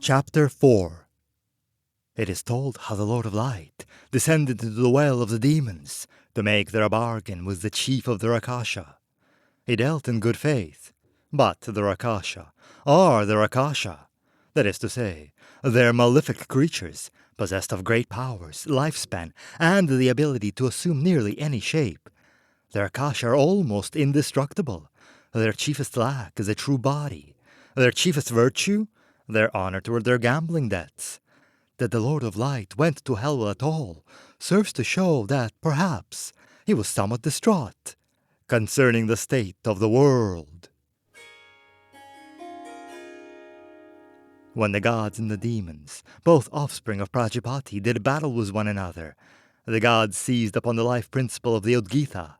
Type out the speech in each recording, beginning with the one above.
Chapter 4. It is told how the Lord of Light descended into the well of the demons to make their bargain with the chief of the Rakasha. He dealt in good faith, but the Rakasha are the Rakasha. That is to say, they're malefic creatures, possessed of great powers, lifespan, and the ability to assume nearly any shape. The Rakasha are almost indestructible. Their chiefest lack is a true body. Their chiefest virtue? Their honor toward their gambling debts. That the Lord of Light went to hell at all serves to show that, perhaps, he was somewhat distraught concerning the state of the world. When the gods and the demons, both offspring of Prajapati, did battle with one another, the gods seized upon the life principle of the Udgita,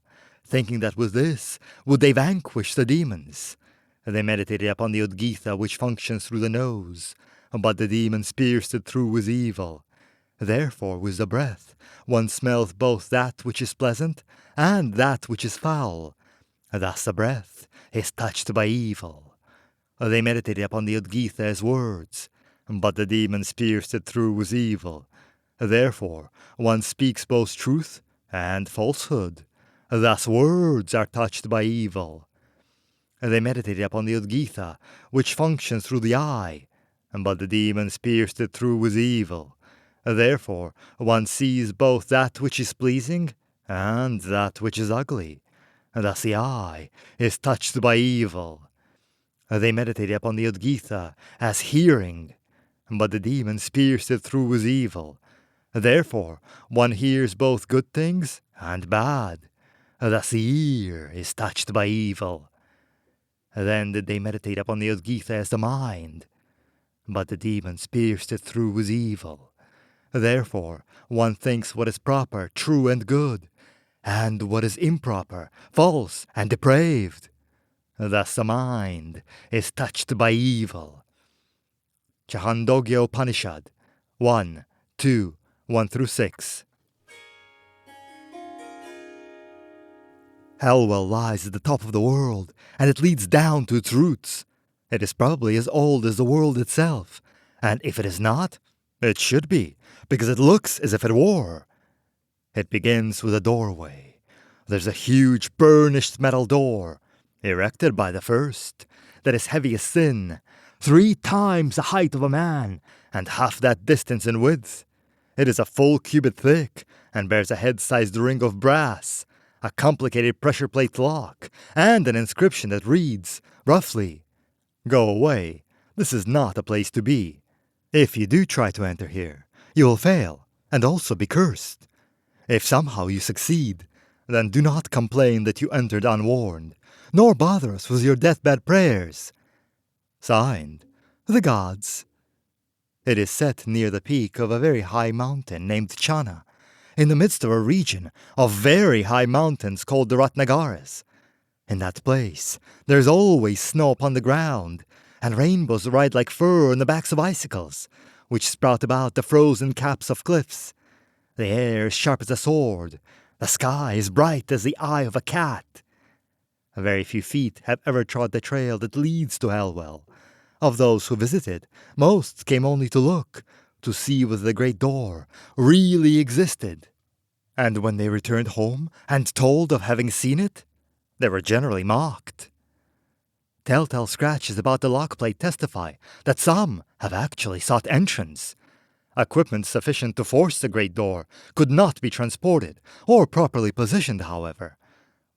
thinking that with this would they vanquish the demons. They meditated upon the Udgita which functions through the nose, but the demons pierced it through with evil. Therefore with the breath one smelleth both that which is pleasant and that which is foul. Thus the breath is touched by evil. They meditated upon the Udgita as words, but the demons pierced it through with evil. Therefore one speaks both truth and falsehood. Thus words are touched by evil. They meditated upon the Udgita, which functions through the eye, but the demons pierced it through with evil. Therefore one sees both that which is pleasing and that which is ugly. Thus the eye is touched by evil. They meditated upon the Udgita as hearing, but the demons pierced it through with evil. Therefore one hears both good things and bad. Thus the ear is touched by evil. Then did they meditate upon the Udgita as the mind, but the demons pierced it through with evil. Therefore one thinks what is proper, true and good, and what is improper, false and depraved. Thus the mind is touched by evil. Chandogya Upanishad 1, 2, 1-6. Hellwell lies at the top of the world, and it leads down to its roots. It is probably as old as the world itself, and if it is not, it should be, because it looks as if it were. It begins with a doorway. There's a huge burnished metal door, erected by the first, that is heavy as sin, 3 times the height of a man, and half that distance in width. It is a full cubit thick, and bears a head-sized ring of brass, a complicated pressure plate lock, and an inscription that reads, roughly, "Go away, this is not a place to be. If you do try to enter here, you will fail, and also be cursed. If somehow you succeed, then do not complain that you entered unwarned, nor bother us with your deathbed prayers." Signed, the gods. It is set near the peak of a very high mountain named Chana, in the midst of a region of very high mountains called the Ratnagaras. In that place, there's always snow upon the ground, and rainbows ride like fur on the backs of icicles, which sprout about the frozen caps of cliffs. The air is sharp as a sword. The sky is bright as the eye of a cat. Very few feet have ever trod the trail that leads to Hellwell. Of those who visited, most came only to look, to see whether the great door really existed. And when they returned home and told of having seen it, they were generally mocked. Telltale scratches about the lock plate testify that some have actually sought entrance. Equipment sufficient to force the great door could not be transported or properly positioned, however.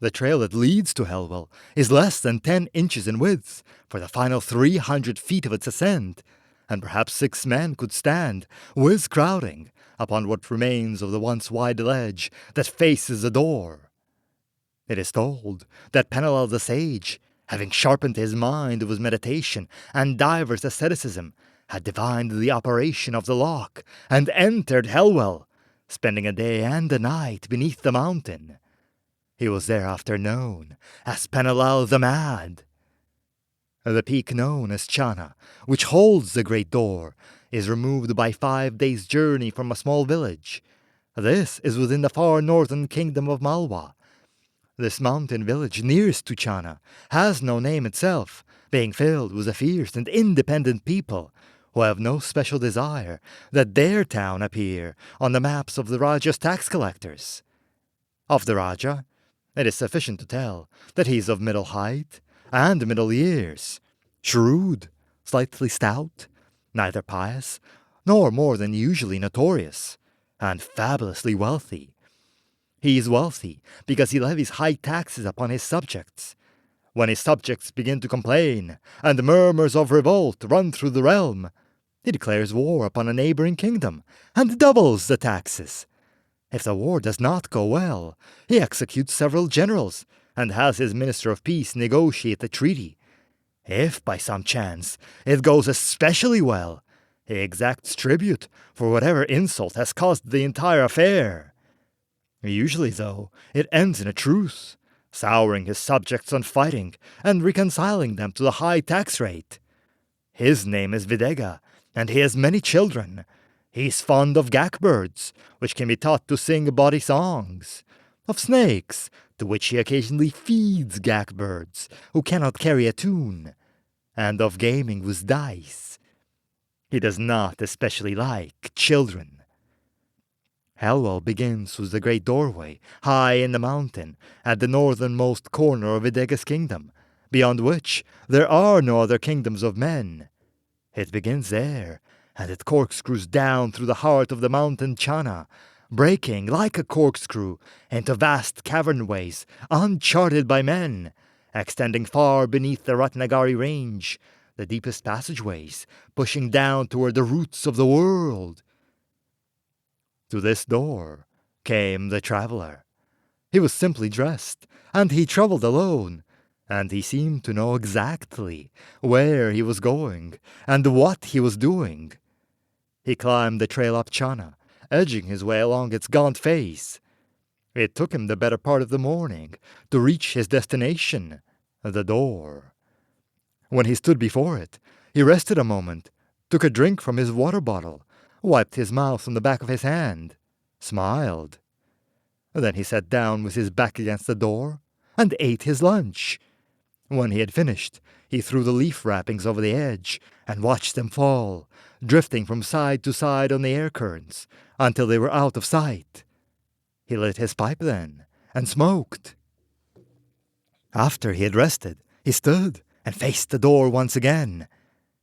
The trail that leads to Hellwell is less than 10 inches in width for the final 300 feet of its ascent, and perhaps 6 men could stand, with crowding, upon what remains of the once wide ledge that faces the door. It is told that Penelal the sage, having sharpened his mind with meditation and divers asceticism, had divined the operation of the lock, and entered Hellwell, spending a day and a night beneath the mountain. He was thereafter known as Penelal the Mad. The peak known as Chana, which holds the great door, is removed by 5 days' journey from a small village. This is within the far northern kingdom of Malwa. This mountain village nearest to Chana has no name itself, being filled with a fierce and independent people, who have no special desire that their town appear on the maps of the Raja's tax collectors. Of the Raja, it is sufficient to tell that he is of middle height and middle years, shrewd, slightly stout, neither pious nor more than usually notorious, and fabulously wealthy. He is wealthy because he levies high taxes upon his subjects. When his subjects begin to complain, and murmurs of revolt run through the realm, he declares war upon a neighboring kingdom, and doubles the taxes. If the war does not go well, he executes several generals, and has his minister of peace negotiate the treaty. If, by some chance, it goes especially well, he exacts tribute for whatever insult has caused the entire affair. Usually, though, it ends in a truce, souring his subjects on fighting and reconciling them to the high tax rate. His name is Videga, and he has many children. He is fond of gak-birds, which can be taught to sing bawdy songs, of snakes, to which he occasionally feeds gak-birds who cannot carry a tune, and of gaming with dice. He does not especially like children. Helwell begins with the great doorway, high in the mountain, at the northernmost corner of Videga's kingdom, beyond which there are no other kingdoms of men. It begins there, and it corkscrews down through the heart of the mountain Chana, breaking like a corkscrew into vast cavernways uncharted by men, extending far beneath the Ratnagari range, the deepest passageways pushing down toward the roots of the world. To this door came the traveler. He was simply dressed, and he traveled alone, and he seemed to know exactly where he was going and what he was doing. He climbed the trail up Chana, edging his way along its gaunt face. It took him the better part of the morning to reach his destination, the door. When he stood before it, he rested a moment, took a drink from his water bottle, wiped his mouth on the back of his hand, smiled. Then he sat down with his back against the door and ate his lunch. When he had finished, he threw the leaf wrappings over the edge and watched them fall, drifting from side to side on the air currents until they were out of sight. He lit his pipe then and smoked. After he had rested, he stood and faced the door once again.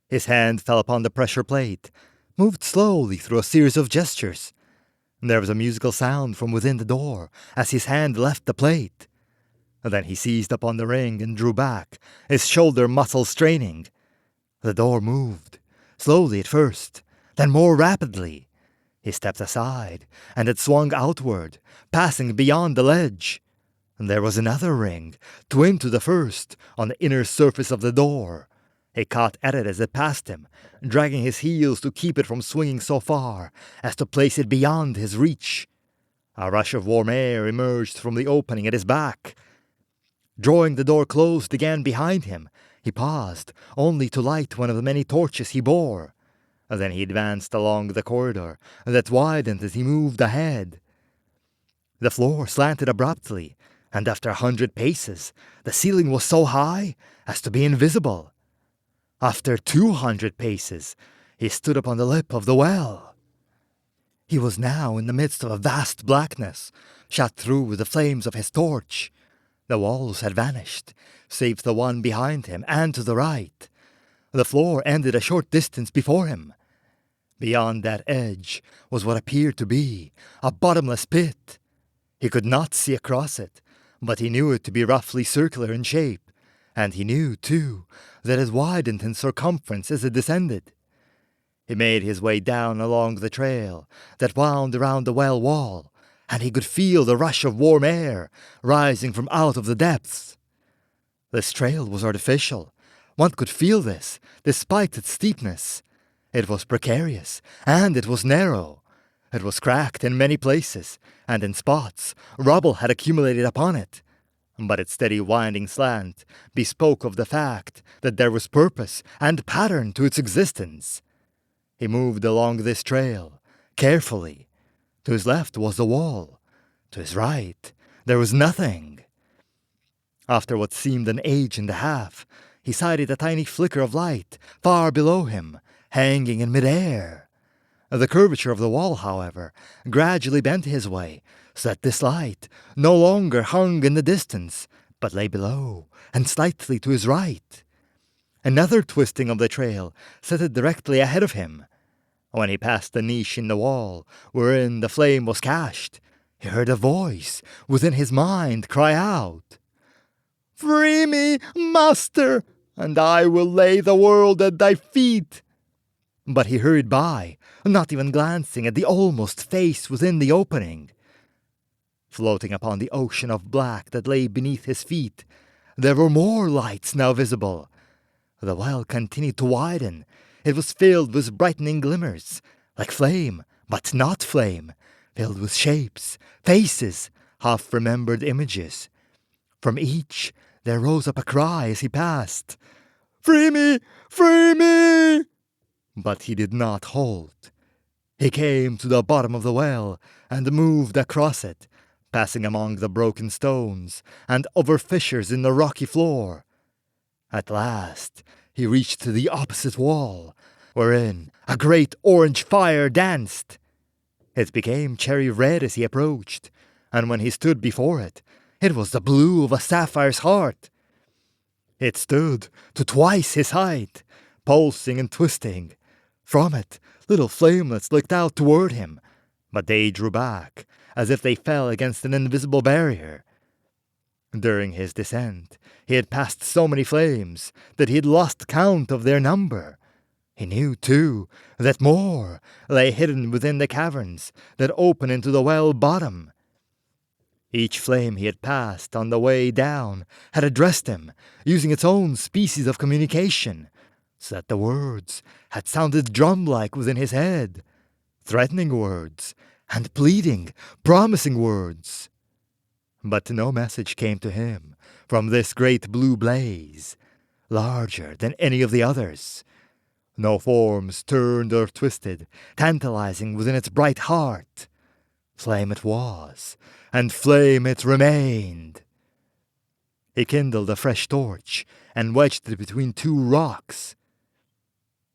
His hand fell upon the pressure plate, moved slowly through a series of gestures. There was a musical sound from within the door as his hand left the plate. Then he seized upon the ring and drew back, his shoulder muscles straining. The door moved, slowly at first, then more rapidly. He stepped aside, and it swung outward, passing beyond the ledge. There was another ring, twin to the first, on the inner surface of the door. He caught at it as it passed him, dragging his heels to keep it from swinging so far as to place it beyond his reach. A rush of warm air emerged from the opening at his back. Drawing the door closed again behind him, he paused, only to light one of the many torches he bore. Then he advanced along the corridor that widened as he moved ahead. The floor slanted abruptly, and after 100 paces, the ceiling was so high as to be invisible. After 200 paces, he stood upon the lip of the well. He was now in the midst of a vast blackness, shot through with the flames of his torch. The walls had vanished, save the one behind him and to the right. The floor ended a short distance before him. Beyond that edge was what appeared to be a bottomless pit. He could not see across it, but he knew it to be roughly circular in shape, and he knew, too, that it widened in circumference as it descended. He made his way down along the trail that wound around the well wall, and he could feel the rush of warm air rising from out of the depths. This trail was artificial. One could feel this, despite its steepness. It was precarious, and it was narrow. It was cracked in many places, and in spots rubble had accumulated upon it. But its steady winding slant bespoke of the fact that there was purpose and pattern to its existence. He moved along this trail, carefully. To his left was the wall. To his right, there was nothing. After what seemed an age and a half, he sighted a tiny flicker of light far below him, hanging in midair. The curvature of the wall, however, gradually bent his way, so that this light no longer hung in the distance, but lay below and slightly to his right. Another twisting of the trail set it directly ahead of him. When he passed the niche in the wall wherein the flame was cached, he heard a voice within his mind cry out, "Free me, master, and I will lay the world at thy feet." But he hurried by, not even glancing at the almost face within the opening. Floating upon the ocean of black that lay beneath his feet, there were more lights now visible. The well continued to widen. It was filled with brightening glimmers, like flame, but not flame, filled with shapes, faces, half-remembered images. From each there rose up a cry as he passed, "Free me! Free me!" But he did not halt. He came to the bottom of the well and moved across it, passing among the broken stones and over fissures in the rocky floor. At last he reached the opposite wall, wherein a great orange fire danced. It became cherry red as he approached, and when he stood before it, it was the blue of a sapphire's heart. It stood to twice his height, pulsing and twisting. From it, little flamelets licked out toward him, but they drew back, as if they fell against an invisible barrier. During his descent, he had passed so many flames that he had lost count of their number. He knew, too, that more lay hidden within the caverns that open into the well bottom. Each flame he had passed on the way down had addressed him, using its own species of communication, so that the words had sounded drum-like within his head, threatening words, and pleading, promising words. But no message came to him from this great blue blaze, larger than any of the others. No forms turned or twisted, tantalizing within its bright heart. Flame it was, and flame it remained. He kindled a fresh torch and wedged it between two rocks.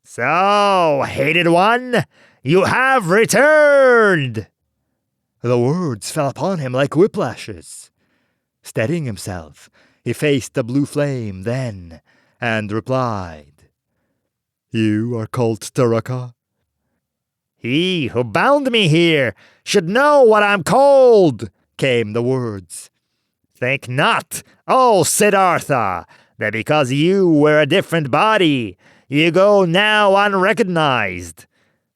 "So, hated one, you have returned!" The words fell upon him like whiplashes. Steadying himself, he faced the blue flame then, and replied, "You are called Taraka?" "He who bound me here should know what I'm called," came the words. "Think not, O Siddhartha, that because you wear a different body, you go now unrecognized.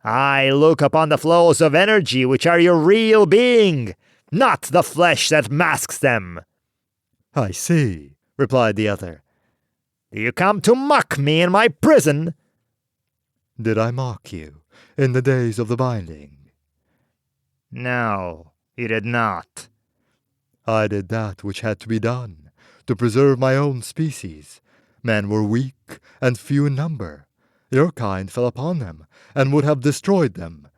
I look upon the flows of energy which are your real being, not the flesh that masks them." "I see," replied the other. "Do you come to mock me in my prison?" "Did I mock you in the days of the binding?" "No, you did not." "I did that which had to be done, to preserve my own species. Men were weak and few in number. Your kind fell upon them, and would have destroyed them."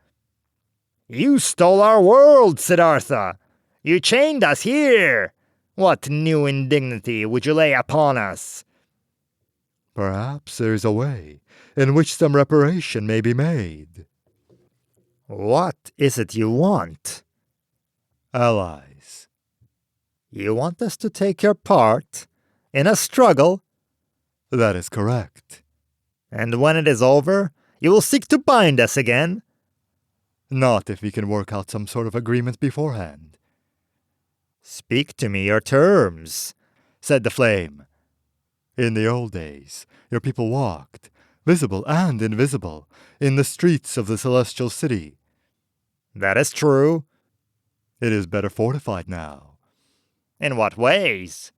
"You stole our world, Siddhartha! You chained us here! What new indignity would you lay upon us?" "Perhaps there is a way in which some reparation may be made." "What is it you want?" "Allies." "You want us to take your part in a struggle?" "That is correct." "And when it is over, you will seek to bind us again?" "Not if we can work out some sort of agreement beforehand." "Speak to me your terms," said the flame. "In the old days, your people walked, visible and invisible, in the streets of the celestial city." "That is true." "It is better fortified now." "In what ways?"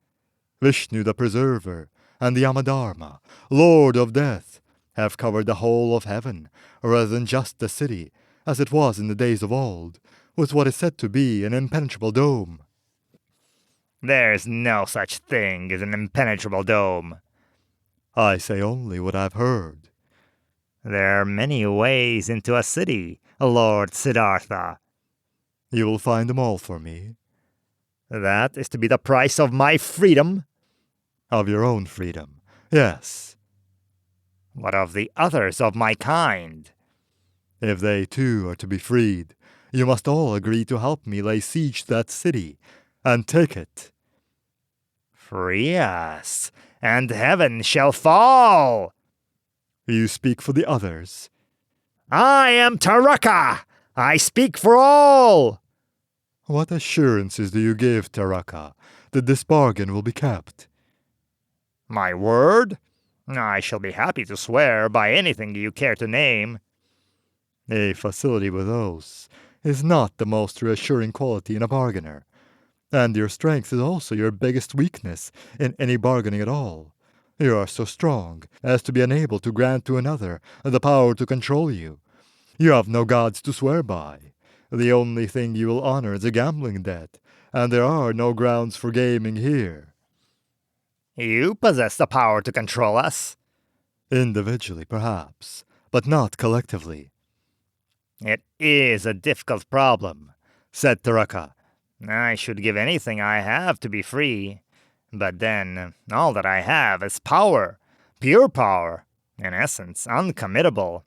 "Vishnu the Preserver and the Yamadharma, Lord of Death, have covered the whole of heaven, rather than just the city, as it was in the days of old, with what is said to be an impenetrable dome." "There's no such thing as an impenetrable dome." "I say only what I've heard." "There are many ways into a city, Lord Siddhartha." "You will find them all for me." "That is to be the price of my freedom?" "Of your own freedom, yes." What of the others of my kind? If they too are to be freed, you must all agree to help me lay siege to that city and take it. Free us, and heaven shall fall! You speak for the others. I am Taraka! I speak for all! What assurances do you give, Taraka, that this bargain will be kept? My word? I shall be happy to swear by anything you care to name. A facility with oaths is not the most reassuring quality in a bargainer, and your strength is also your biggest weakness in any bargaining at all. You are so strong as to be unable to grant to another the power to control you. You have no gods to swear by. The only thing you will honor is a gambling debt, and there are no grounds for gaming here. You possess the power to control us. Individually, perhaps, but not collectively. It is a difficult problem, said Taraka. I should give anything I have to be free. But then, all that I have is power. Pure power. In essence, uncommittable.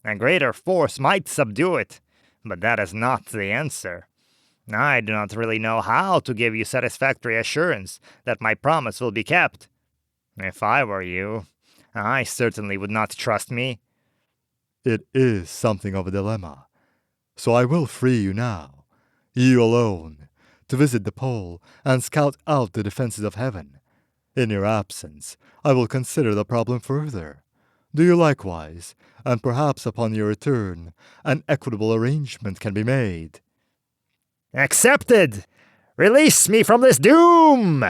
A greater force might subdue it, but that is not the answer. I do not really know how to give you satisfactory assurance that my promise will be kept. If I were you, I certainly would not trust me. It is something of a dilemma. So I will free you now, you alone, to visit the pole and scout out the defenses of heaven. In your absence, I will consider the problem further. Do you likewise, and perhaps upon your return, an equitable arrangement can be made. Accepted! Release me from this doom!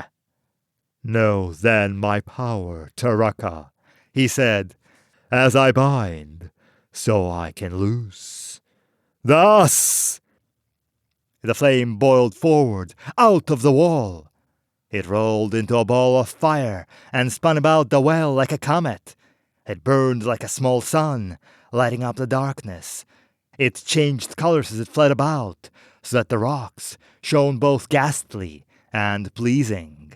Know then my power, Taraka, he said. As I bind, so I can loose. Thus! The flame boiled forward, out of the wall. It rolled into a ball of fire and spun about the well like a comet. It burned like a small sun, lighting up the darkness. It changed colors as it fled about, so that the rocks shone both ghastly and pleasing.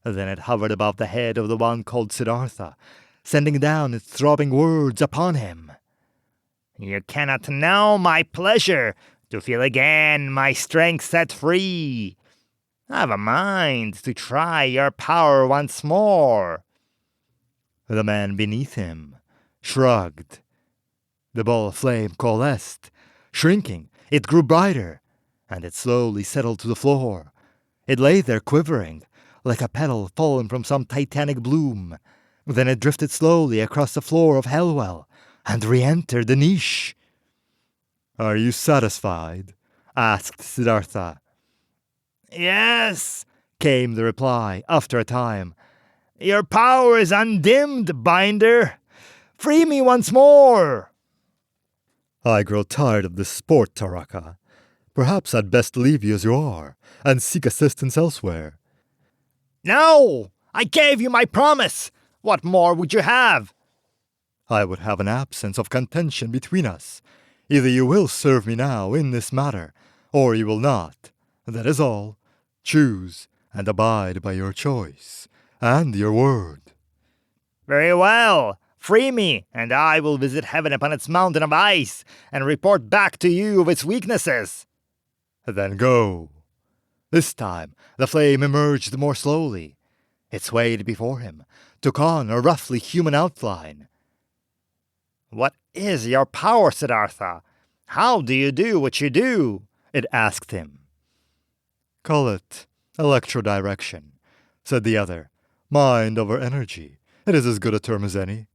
Then it hovered above the head of the one called Siddhartha, sending down its throbbing words upon him. You cannot know my pleasure to feel again my strength set free. I've a mind to try your power once more. The man beneath him shrugged. The ball of flame coalesced. Shrinking, it grew brighter, and it slowly settled to the floor. It lay there quivering, like a petal fallen from some titanic bloom. Then it drifted slowly across the floor of Hellwell and re-entered the niche. Are you satisfied? Asked Siddhartha. Yes, came the reply after a time. Your power is undimmed, Binder. Free me once more. I grow tired of this sport, Taraka. Perhaps I'd best leave you as you are, and seek assistance elsewhere. No! I gave you my promise! What more would you have? I would have an absence of contention between us. Either you will serve me now in this matter, or you will not. That is all. Choose, and abide by your choice, and your word. Very well. Free me, and I will visit heaven upon its mountain of ice, and report back to you of its weaknesses. Then go. This time, the flame emerged more slowly. It swayed before him, took on a roughly human outline. What is your power, Siddhartha? How do you do what you do? It asked him. Call it electrodirection, said the other. Mind over energy. It is as good a term as any.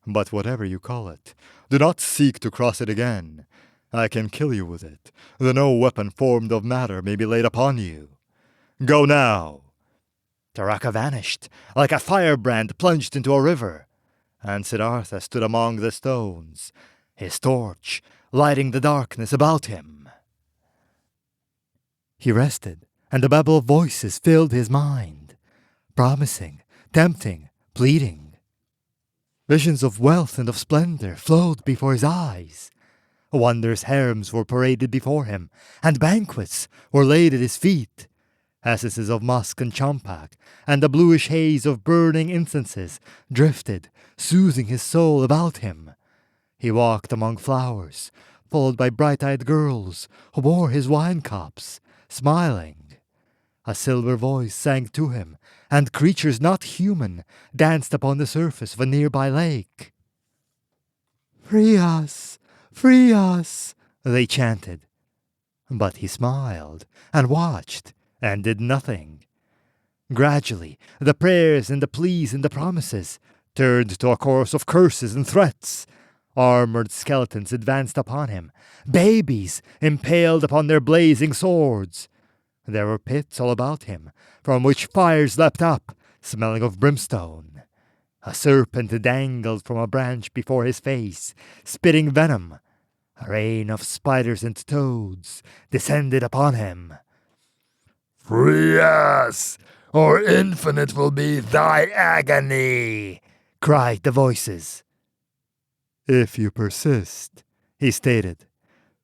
But whatever you call it, do not seek to cross it again. I can kill you with it, though no weapon formed of matter may be laid upon you. Go now. Taraka vanished, like a firebrand plunged into a river, and Siddhartha stood among the stones, his torch lighting the darkness about him. He rested, and a babble of voices filled his mind, promising, tempting, pleading. Visions of wealth and of splendor flowed before his eyes. Wondrous harems were paraded before him, and banquets were laid at his feet. Essences of musk and champak, and the bluish haze of burning incenses drifted, soothing his soul about him. He walked among flowers, followed by bright-eyed girls who bore his wine cups, smiling. A silver voice sang to him, and creatures not human danced upon the surface of a nearby lake. "Free us! Free us!" they chanted. But he smiled, and watched, and did nothing. Gradually, the prayers and the pleas and the promises turned to a chorus of curses and threats. Armored skeletons advanced upon him, babies impaled upon their blazing swords. There were pits all about him, from which fires leapt up, smelling of brimstone. A serpent dangled from a branch before his face, spitting venom. A rain of spiders and toads descended upon him. "Free us, or infinite will be thy agony," cried the voices. "If you persist," he stated,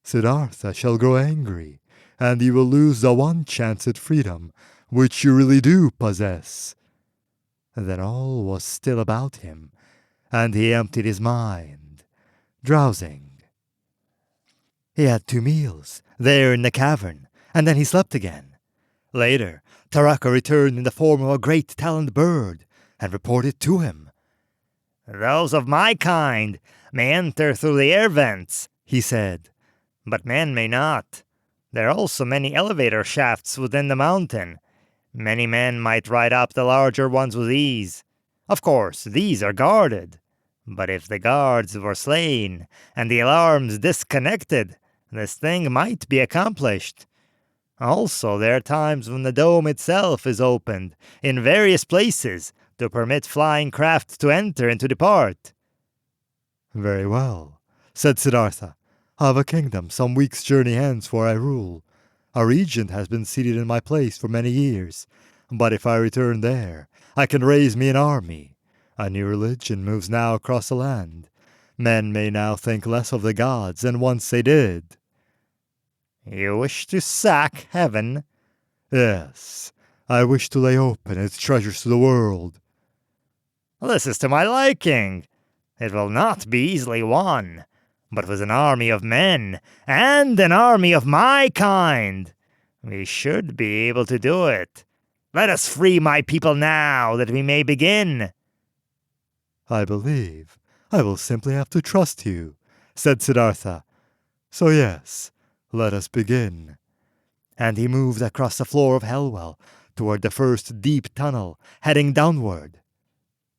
"Siddhartha shall grow angry, and you will lose the one chance at freedom which you really do possess." Then all was still about him, and he emptied his mind, drowsing. He had 2 meals, there in the cavern, and then he slept again. Later, Taraka returned in the form of a great taloned bird, and reported to him. "Those of my kind may enter through the air vents," he said, "but men may not. There are also many elevator shafts within the mountain. Many men might ride up the larger ones with ease. Of course, these are guarded. But if the guards were slain, and the alarms disconnected, this thing might be accomplished. Also, there are times when the dome itself is opened, in various places, to permit flying craft to enter and to depart." "Very well," said Siddhartha. "I have a kingdom some weeks' journey hence where I rule. A regent has been seated in my place for many years, but if I return there, I can raise me an army. A new religion moves now across the land. Men may now think less of the gods than once they did." "You wish to sack heaven?" "Yes, I wish to lay open its treasures to the world." "This is to my liking. It will not be easily won, but with an army of men, and an army of my kind, we should be able to do it. Let us free my people now, that we may begin." "I believe I will simply have to trust you," said Siddhartha. "So yes, let us begin." And he moved across the floor of Hellwell toward the first deep tunnel, heading downward.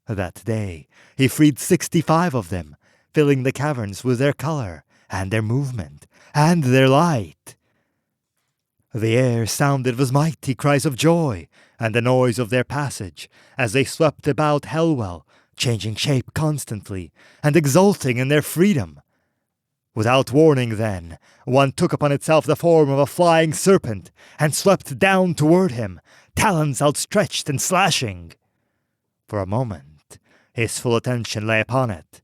That day, he freed 65 of them, filling the caverns with their color, and their movement, and their light. The air sounded with mighty cries of joy, and the noise of their passage, as they swept about Hellwell, changing shape constantly, and exulting in their freedom. Without warning then, one took upon itself the form of a flying serpent, and swept down toward him, talons outstretched and slashing. For a moment, his full attention lay upon it.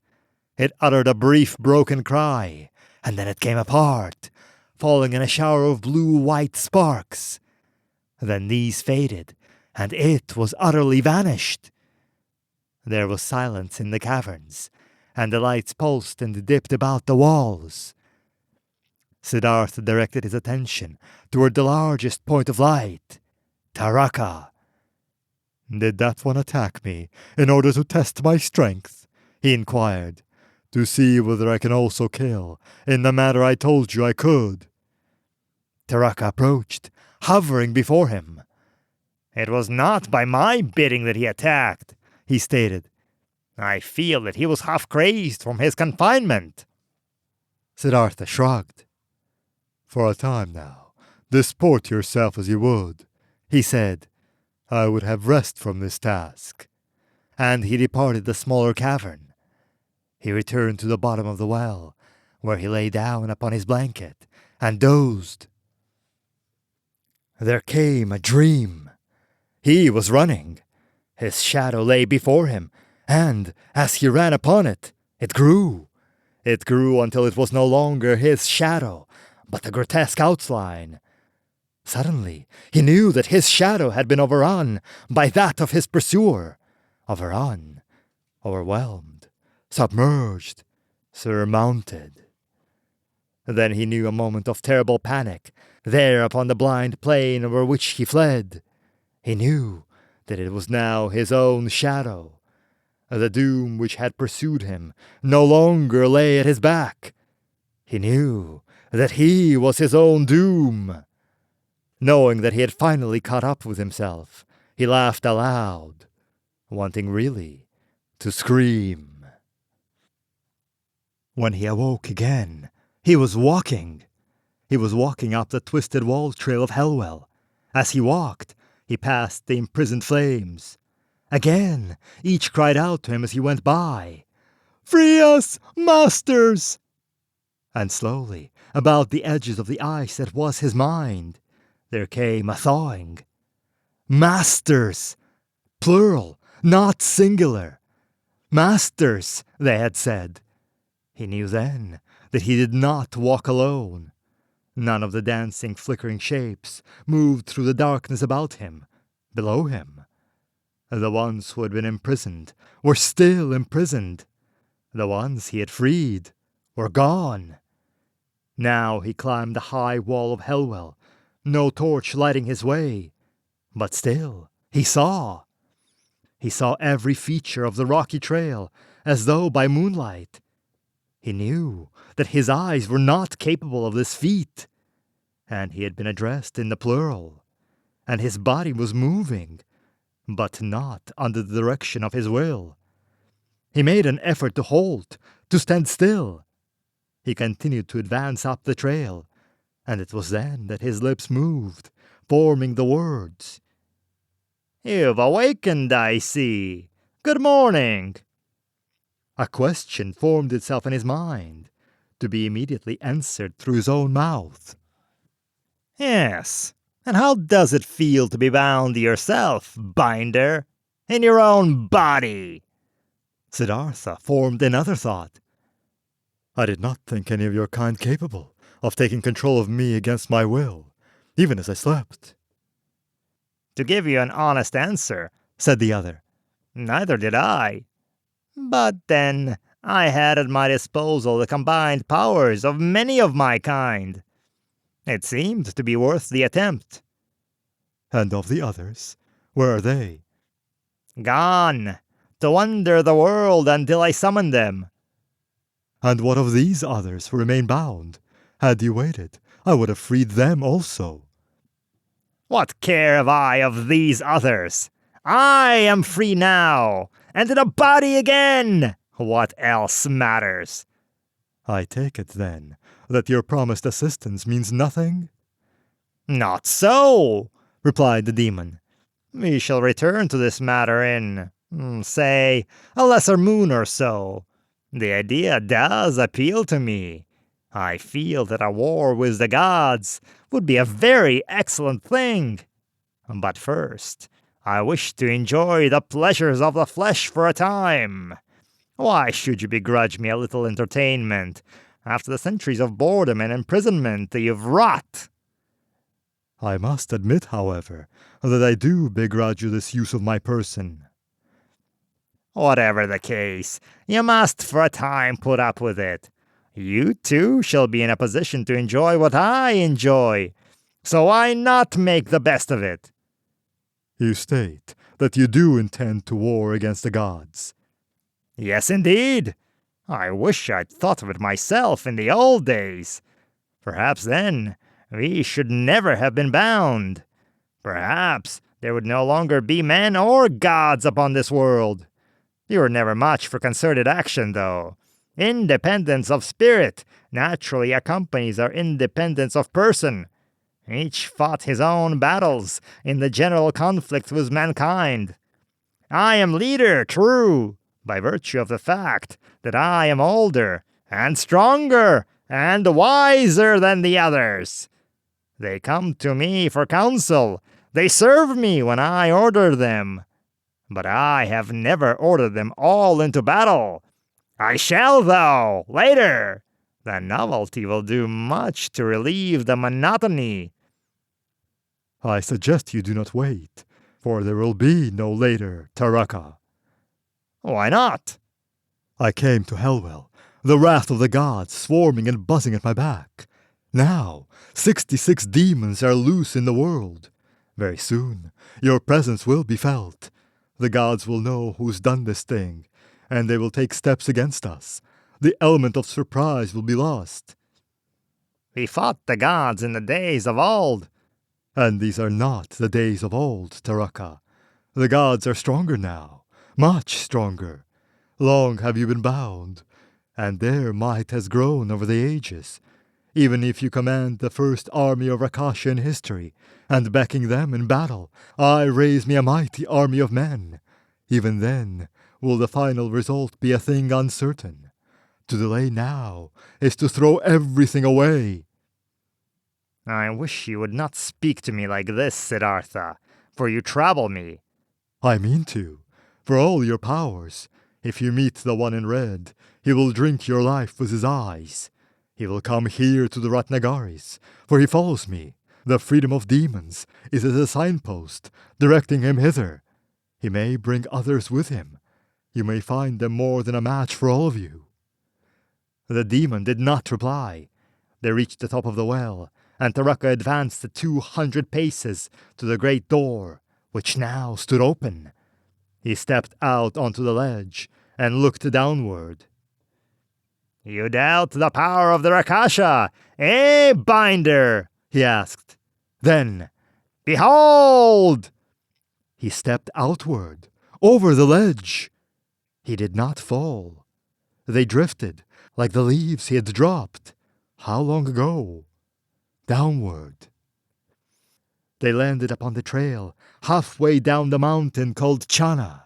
It uttered a brief broken cry, and then it came apart, falling in a shower of blue-white sparks. Then these faded, and it was utterly vanished. There was silence in the caverns, and the lights pulsed and dipped about the walls. Siddhartha directed his attention toward the largest point of light, Taraka. "Did that one attack me in order to test my strength?" he inquired, "to see whether I can also kill in the manner I told you I could?" Taraka approached, hovering before him. "It was not by my bidding that he attacked," he stated. "I feel that he was half crazed from his confinement." Siddhartha shrugged. "For a time now, disport yourself as you would," he said. "I would have rest from this task." And he departed the smaller cavern. He returned to the bottom of the well, where he lay down upon his blanket and dozed. There came a dream. He was running. His shadow lay before him, and as he ran upon it, it grew. It grew until it was no longer his shadow, but a grotesque outline. Suddenly, he knew that his shadow had been overrun by that of his pursuer. Overrun, overwhelmed, submerged, surmounted. Then he knew a moment of terrible panic, there upon the blind plain over which he fled. He knew that it was now his own shadow. The doom which had pursued him no longer lay at his back. He knew that he was his own doom. Knowing that he had finally caught up with himself, he laughed aloud, wanting really to scream. When he awoke again, he was walking. He was walking up the twisted wall trail of Hellwell. As he walked, he passed the imprisoned flames. Again, each cried out to him as he went by, "Free us, masters!" And slowly, about the edges of the ice that was his mind, there came a thawing. Masters! Plural, not singular. Masters, they had said. He knew then that he did not walk alone. None of the dancing, flickering shapes moved through the darkness about him, below him. The ones who had been imprisoned were still imprisoned. The ones he had freed were gone. Now he climbed the high wall of Hellwell, no torch lighting his way. But still, he saw. He saw every feature of the rocky trail, as though by moonlight. He knew that his eyes were not capable of this feat, and he had been addressed in the plural, and his body was moving, but not under the direction of his will. He made an effort to halt, to stand still. He continued to advance up the trail, and it was then that his lips moved, forming the words. "You've awakened, I see. Good morning." A question formed itself in his mind, to be immediately answered through his own mouth. "Yes, and how does it feel to be bound yourself, binder, in your own body?" Siddhartha formed another thought. I did not think any of your kind capable of taking control of me against my will, even as I slept. "To give you an honest answer," said the other, "neither did I. But then, I had at my disposal the combined powers of many of my kind. It seemed to be worth the attempt." And of the others, where are they? "Gone, to wander the world until I summon them." And what of these others who remain bound? Had you waited, I would have freed them also. "What care have I of these others? I am free now, and in a body again. What else matters?" I take it, then, that your promised assistance means nothing? "Not so," replied the demon. "We shall return to this matter in, say, a lesser moon or so. The idea does appeal to me. I feel that a war with the gods would be a very excellent thing. But first, I wish to enjoy the pleasures of the flesh for a time. Why should you begrudge me a little entertainment after the centuries of boredom and imprisonment that you've wrought?" I must admit, however, that I do begrudge you this use of my person. "Whatever the case, you must for a time put up with it. You too shall be in a position to enjoy what I enjoy, so why not make the best of it?" You state that you do intend to war against the gods. "Yes, indeed. I wish I'd thought of it myself in the old days. Perhaps then we should never have been bound. Perhaps there would no longer be men or gods upon this world. You were never much for concerted action, though. Independence of spirit naturally accompanies our independence of person. Each fought his own battles in the general conflict with mankind. I am leader, true, by virtue of the fact that I am older and stronger and wiser than the others. They come to me for counsel. They serve me when I order them. But I have never ordered them all into battle. I shall, though, later. The novelty will do much to relieve the monotony." I suggest you do not wait, for there will be no later, Taraka. Why not? I came to Hellwell, the wrath of the gods swarming and buzzing at my back. Now, 66 demons are loose in the world. Very soon, your presence will be felt. The gods will know who's done this thing, and they will take steps against us. The element of surprise will be lost. We fought the gods in the days of old. And these are not the days of old, Taraka. The gods are stronger now, much stronger. Long have you been bound, and their might has grown over the ages. Even if you command the first army of Rakasha in history, and backing them in battle, I raise me a mighty army of men. Even then, will the final result be a thing uncertain. To delay now is to throw everything away. I wish you would not speak to me like this, Siddhartha, for you trouble me. I mean to. For all your powers, if you meet the one in red, he will drink your life with his eyes. He will come here to the Ratnagaris, for he follows me. The freedom of demons is as a signpost, directing him hither. He may bring others with him. You may find them more than a match for all of you. The demon did not reply. They reached the top of the well, and Taraka advanced 200 paces to the great door, which now stood open. He stepped out onto the ledge and looked downward. You doubt the power of the Rakasha, eh, Binder? He asked. Then, behold! He stepped outward, over the ledge. He did not fall. They drifted, like the leaves he had dropped. How long ago? Downward. They landed upon the trail, halfway down the mountain called Chana.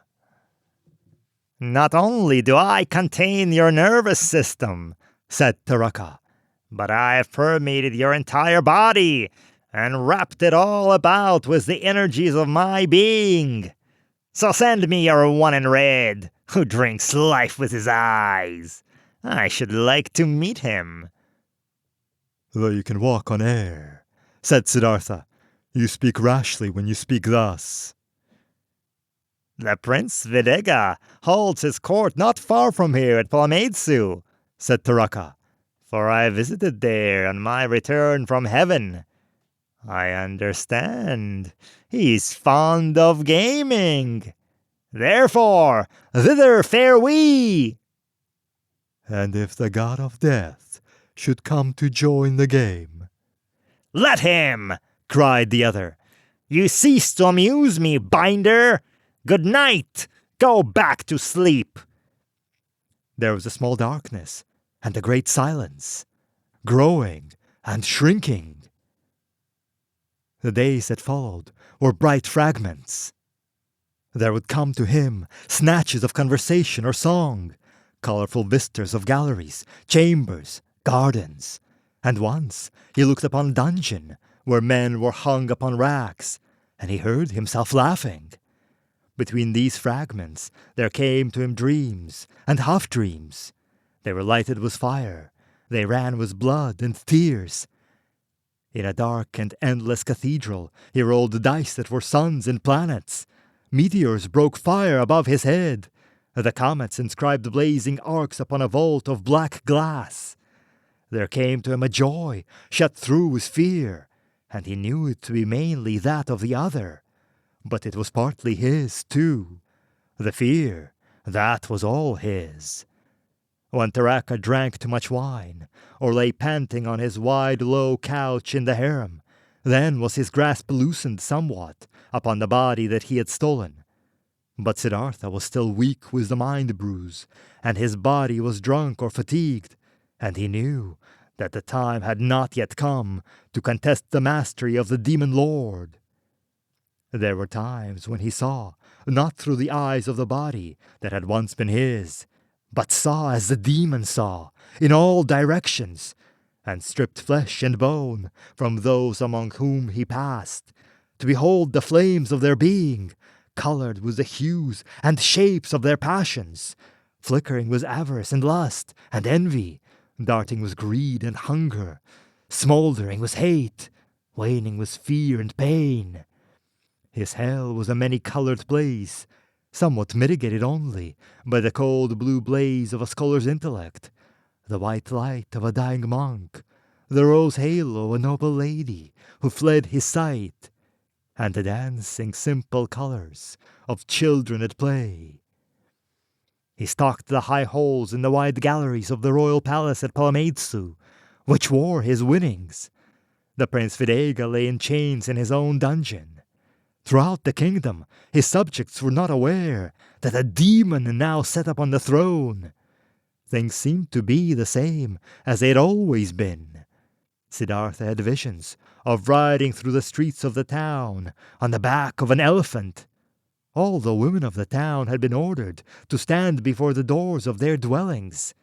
Not only do I contain your nervous system, said Taraka, but I have permeated your entire body and wrapped it all about with the energies of my being. So send me your one in red, who drinks life with his eyes. I should like to meet him. Though you can walk on air, said Siddhartha, you speak rashly when you speak thus. The Prince Videga holds his court not far from here at Palameitsu, said Taraka, for I visited there on my return from heaven. I understand. He's fond of gaming. Therefore, thither fare we. And if the god of death should come to join the game. Let him, cried the other. You cease to amuse me, Binder. Good night. Go back to sleep. There was a small darkness and a great silence, growing and shrinking. The days that followed were bright fragments. There would come to him snatches of conversation or song, colorful vistas of galleries, chambers, gardens, and once he looked upon a dungeon where men were hung upon racks, and he heard himself laughing. Between these fragments there came to him dreams and half-dreams. They were lighted with fire, they ran with blood and tears. In a dark and endless cathedral he rolled dice that were suns and planets. Meteors broke fire above his head. The comets inscribed blazing arcs upon a vault of black glass. There came to him a joy shut through with fear, and he knew it to be mainly that of the other. But it was partly his, too. The fear, that was all his. When Taraka drank too much wine, or lay panting on his wide, low couch in the harem, then was his grasp loosened somewhat upon the body that he had stolen. But Siddhartha was still weak with the mind bruise, and his body was drunk or fatigued, and he knew that the time had not yet come to contest the mastery of the demon lord. There were times when he saw, not through the eyes of the body that had once been his, but saw as the demon saw, in all directions, and stripped flesh and bone from those among whom he passed, to behold the flames of their being, colored with the hues and shapes of their passions, flickering with avarice and lust and envy, darting with greed and hunger, smoldering with hate, waning with fear and pain. His hell was a many-colored place, somewhat mitigated only by the cold blue blaze of a scholar's intellect, the white light of a dying monk, the rose halo of a noble lady who fled his sight, and the dancing simple colors of children at play. He stalked the high halls in the wide galleries of the royal palace at Palameitsu, which wore his winnings. The Prince Videga lay in chains in his own dungeon. Throughout the kingdom, his subjects were not aware that a demon now sat upon the throne. Things seemed to be the same as they had always been. Siddhartha had visions of riding through the streets of the town on the back of an elephant. All the women of the town had been ordered to stand before the doors of their dwellings.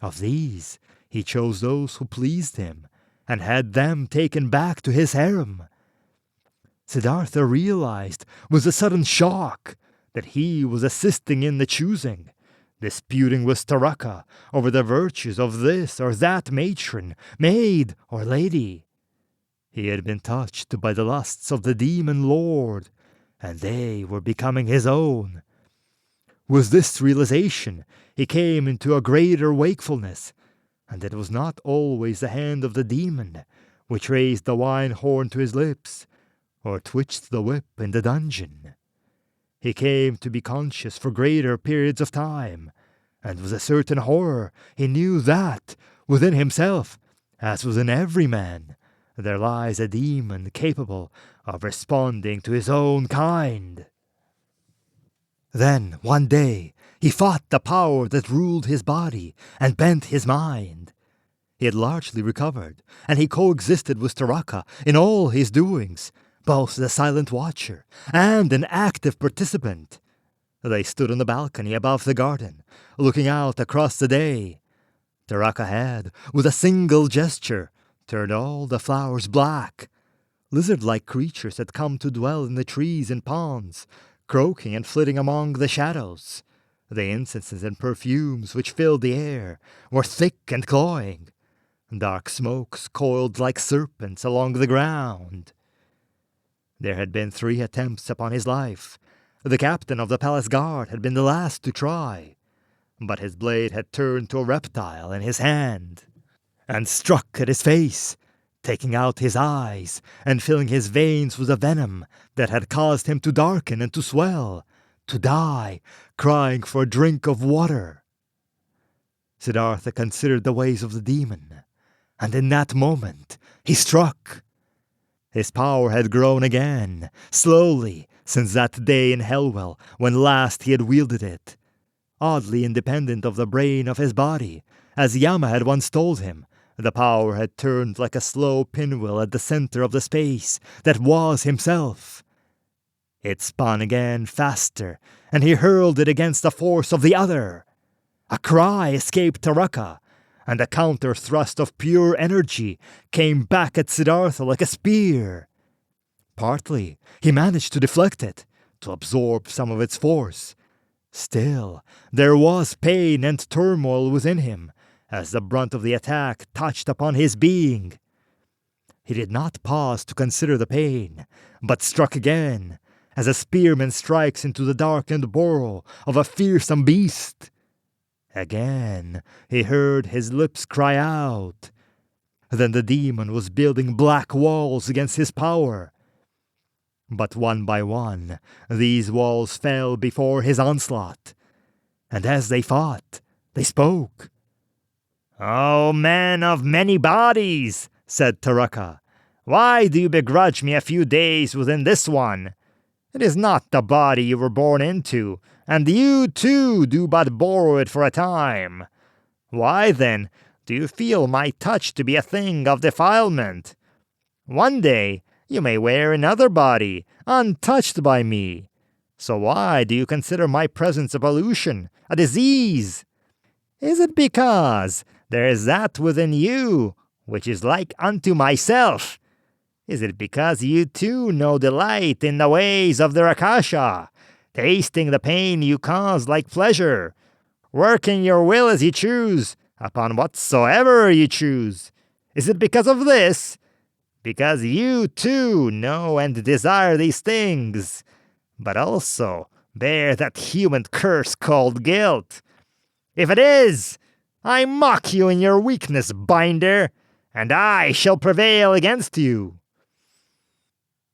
Of these, he chose those who pleased him and had them taken back to his harem. Siddhartha realized with a sudden shock that he was assisting in the choosing, disputing with Taraka over the virtues of this or that matron, maid, or lady. He had been touched by the lusts of the demon lord, and they were becoming his own. With this realization, he came into a greater wakefulness, and it was not always the hand of the demon which raised the wine horn to his lips, or twitched the whip in the dungeon. He came to be conscious for greater periods of time, and with a certain horror he knew that, within himself, as within every man, there lies a demon capable of responding to his own kind. Then, one day, he fought the power that ruled his body and bent his mind. He had largely recovered, and he coexisted with Taraka in all his doings, both the silent watcher and an active participant. They stood on the balcony above the garden, looking out across the day. Taraka had, with a single gesture, turned all the flowers black. Lizard-like creatures had come to dwell in the trees and ponds, croaking and flitting among the shadows. The incenses and perfumes which filled the air were thick and cloying. Dark smokes coiled like serpents along the ground. There had been 3 attempts upon his life. The captain of the palace guard had been the last to try, but his blade had turned to a reptile in his hand, and struck at his face, taking out his eyes and filling his veins with a venom that had caused him to darken and to swell, to die, crying for a drink of water. Siddhartha considered the ways of the demon, and in that moment he struck. His power had grown again, slowly, since that day in Hellwell when last he had wielded it. Oddly independent of the brain of his body, as Yama had once told him, the power had turned like a slow pinwheel at the center of the space that was himself. It spun again faster, and he hurled it against the force of the other. A cry escaped Taraka, and a counter-thrust of pure energy came back at Siddhartha like a spear. Partly, he managed to deflect it, to absorb some of its force. Still, there was pain and turmoil within him, as the brunt of the attack touched upon his being. He did not pause to consider the pain, but struck again, as a spearman strikes into the darkened burrow of a fearsome beast. Again, he heard his lips cry out. Then the demon was building black walls against his power. But one by one, these walls fell before his onslaught. And as they fought, they spoke. "O man of many bodies," said Taraka, "why do you begrudge me a few days within this one? It is not the body you were born into, and you too do but borrow it for a time. Why then do you feel my touch to be a thing of defilement? One day you may wear another body, untouched by me. So why do you consider my presence a pollution, a disease? Is it because there is that within you which is like unto myself? Is it because you too know delight in the ways of the Rakasha, tasting the pain you cause like pleasure, working your will as you choose, upon whatsoever you choose? Is it because of this? because you too know and desire these things, but also bear that human curse called guilt. If it is, I mock you in your weakness, Binder, and I shall prevail against you."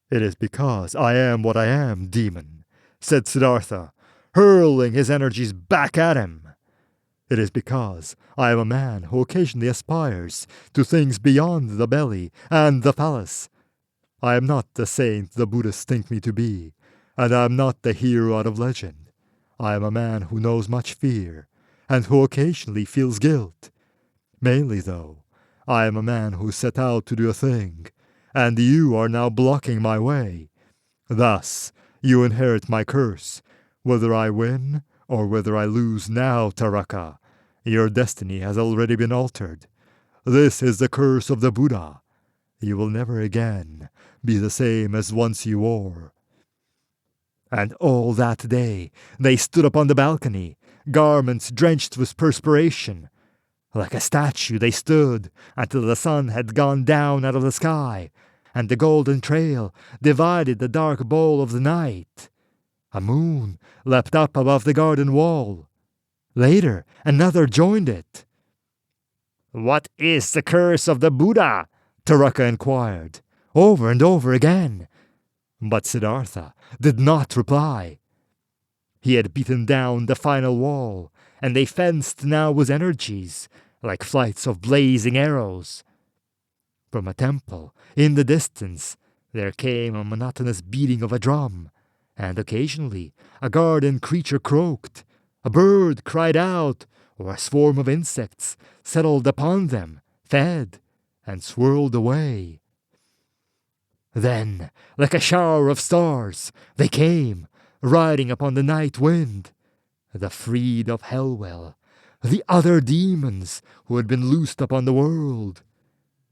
"It is because I am what I am, demon," said Siddhartha, hurling his energies back at him. "It is because I am a man who occasionally aspires to things beyond the belly and the phallus. I am not the saint the Buddhists think me to be, and I am not the hero out of legend. I am a man who knows much fear, and who occasionally feels guilt. Mainly, though, I am a man who set out to do a thing, and you are now blocking my way. Thus, you inherit my curse, whether I win or whether I lose now, Taraka. Your destiny has already been altered. This is the curse of the Buddha. You will never again be the same as once you were." And all that day they stood upon the balcony, garments drenched with perspiration. Like a statue they stood until the sun had gone down out of the sky, and the golden trail divided the dark bowl of the night. A moon leapt up above the garden wall. Later, another joined it. "What is the curse of the Buddha?" Taraka inquired, over and over again. But Siddhartha did not reply. He had beaten down the final wall, and they fenced now with energies, like flights of blazing arrows. From a temple, in the distance, there came a monotonous beating of a drum, and occasionally a garden creature croaked, a bird cried out, or a swarm of insects settled upon them, fed, and swirled away. Then, like a shower of stars, they came, riding upon the night wind, the freed of Hellwell, the other demons who had been loosed upon the world.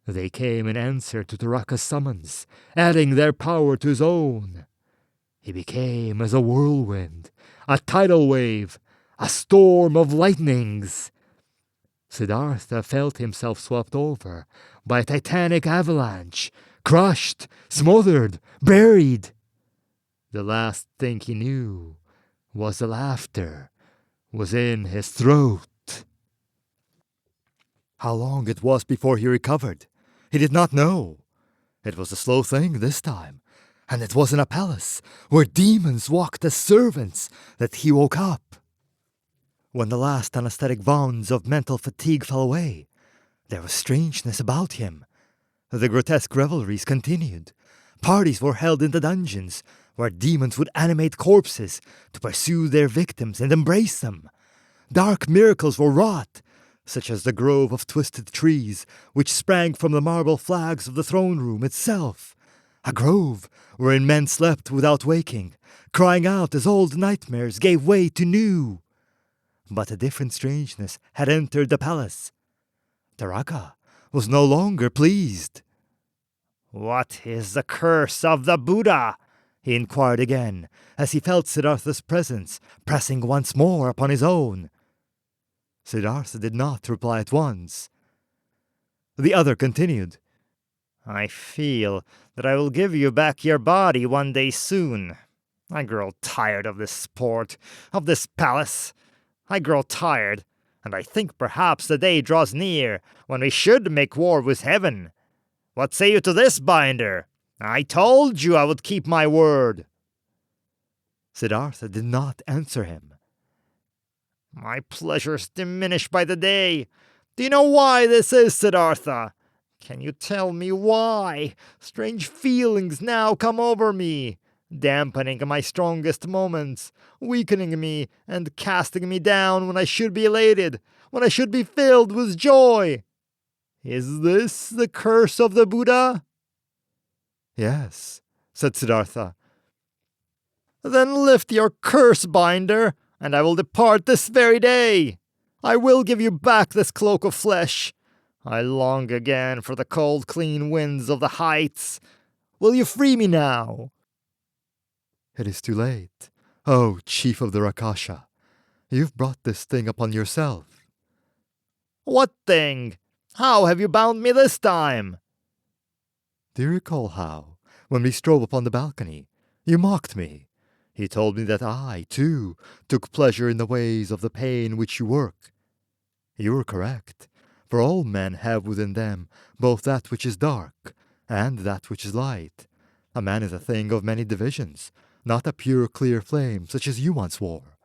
They came in answer to Taraka's summons, adding their power to his own. He became as a whirlwind, a tidal wave, a storm of lightnings. Siddhartha felt himself swept over by a titanic avalanche, crushed, smothered, buried. The last thing he knew was the laughter was in his throat. How long it was before he recovered, he did not know. It was a slow thing this time, and it was in a palace where demons walked as servants that he woke up. When the last anesthetic wounds of mental fatigue fell away, there was strangeness about him. The grotesque revelries continued. Parties were held in the dungeons, where demons would animate corpses to pursue their victims and embrace them. Dark miracles were wrought, such as the grove of twisted trees which sprang from the marble flags of the throne room itself. A grove wherein men slept without waking, crying out as old nightmares gave way to new. But a different strangeness had entered the palace. Taraka was no longer pleased. "What is the curse of the Buddha?" he inquired again, as he felt Siddhartha's presence pressing once more upon his own. Siddhartha did not reply at once. The other continued. "I feel that I will give you back your body one day soon. I grow tired of this sport, of this palace. I grow tired, and I think perhaps the day draws near when we should make war with heaven. What say you to this, Binder? I told you I would keep my word." Siddhartha did not answer him. "My pleasures diminish by the day. Do you know why this is, Siddhartha? Can you tell me why? Strange feelings now come over me, dampening my strongest moments, weakening me and casting me down when I should be elated, when I should be filled with joy. Is this the curse of the Buddha?" "Yes," said Siddhartha. "Then lift your curse, Binder, and I will depart this very day. I will give you back this cloak of flesh. I long again for the cold, clean winds of the heights. Will you free me now?" "It is too late. Oh, chief of the Rakasha, you've brought this thing upon yourself." "What thing? How have you bound me this time?" Do you recall how, when we strove upon the balcony, you mocked me? You told me that I, too, took pleasure in the ways of the pain which you work. You were correct, for all men have within them both that which is dark and that which is light. A man is a thing of many divisions, not a pure clear flame such as you once wore.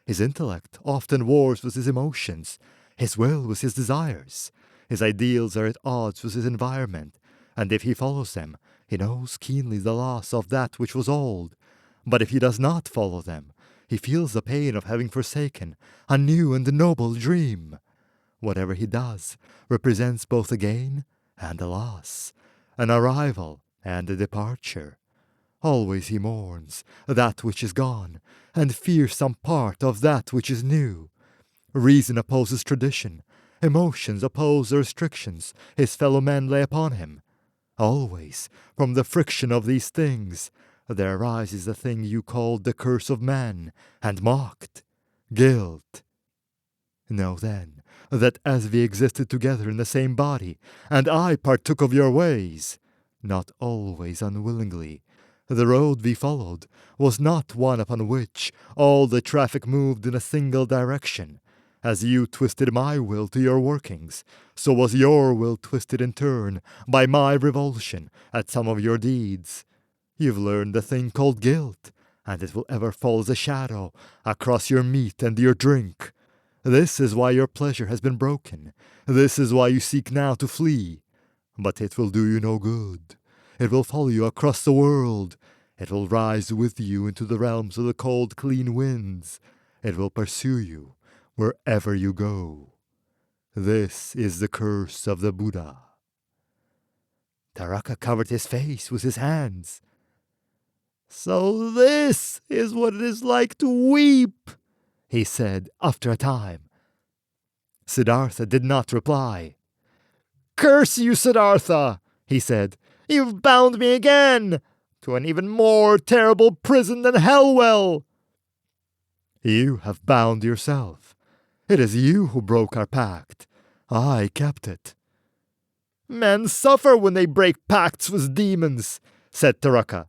His intellect often wars with his emotions, his will with his desires. His ideals are at odds with his environment, and if he follows them, he knows keenly the loss of that which was old. But if he does not follow them, he feels the pain of having forsaken a new and noble dream. Whatever he does represents both a gain and a loss, an arrival and a departure. Always he mourns that which is gone, and fears some part of that which is new. Reason opposes tradition, emotions oppose the restrictions his fellow men lay upon him. Always, from the friction of these things, there arises the thing you called the curse of man, and mocked, guilt. Know then, that as we existed together in the same body, and I partook of your ways, not always unwillingly, the road we followed was not one upon which all the traffic moved in a single direction. As you twisted my will to your workings, so was your will twisted in turn by my revulsion at some of your deeds. You've learned the thing called guilt, and it will ever fall as a shadow across your meat and your drink. This is why your pleasure has been broken. This is why you seek now to flee. But it will do you no good. It will follow you across the world. It will rise with you into the realms of the cold, clean winds. It will pursue you wherever you go. This is the curse of the Buddha. Taraka covered his face with his hands. So this is what it is like to weep, he said after a time. Siddhartha did not reply. Curse you, Siddhartha, he said. You've bound me again to an even more terrible prison than Hellwell. You have bound yourself. It is you who broke our pact. I kept it. Men suffer when they break pacts with demons, said Taraka.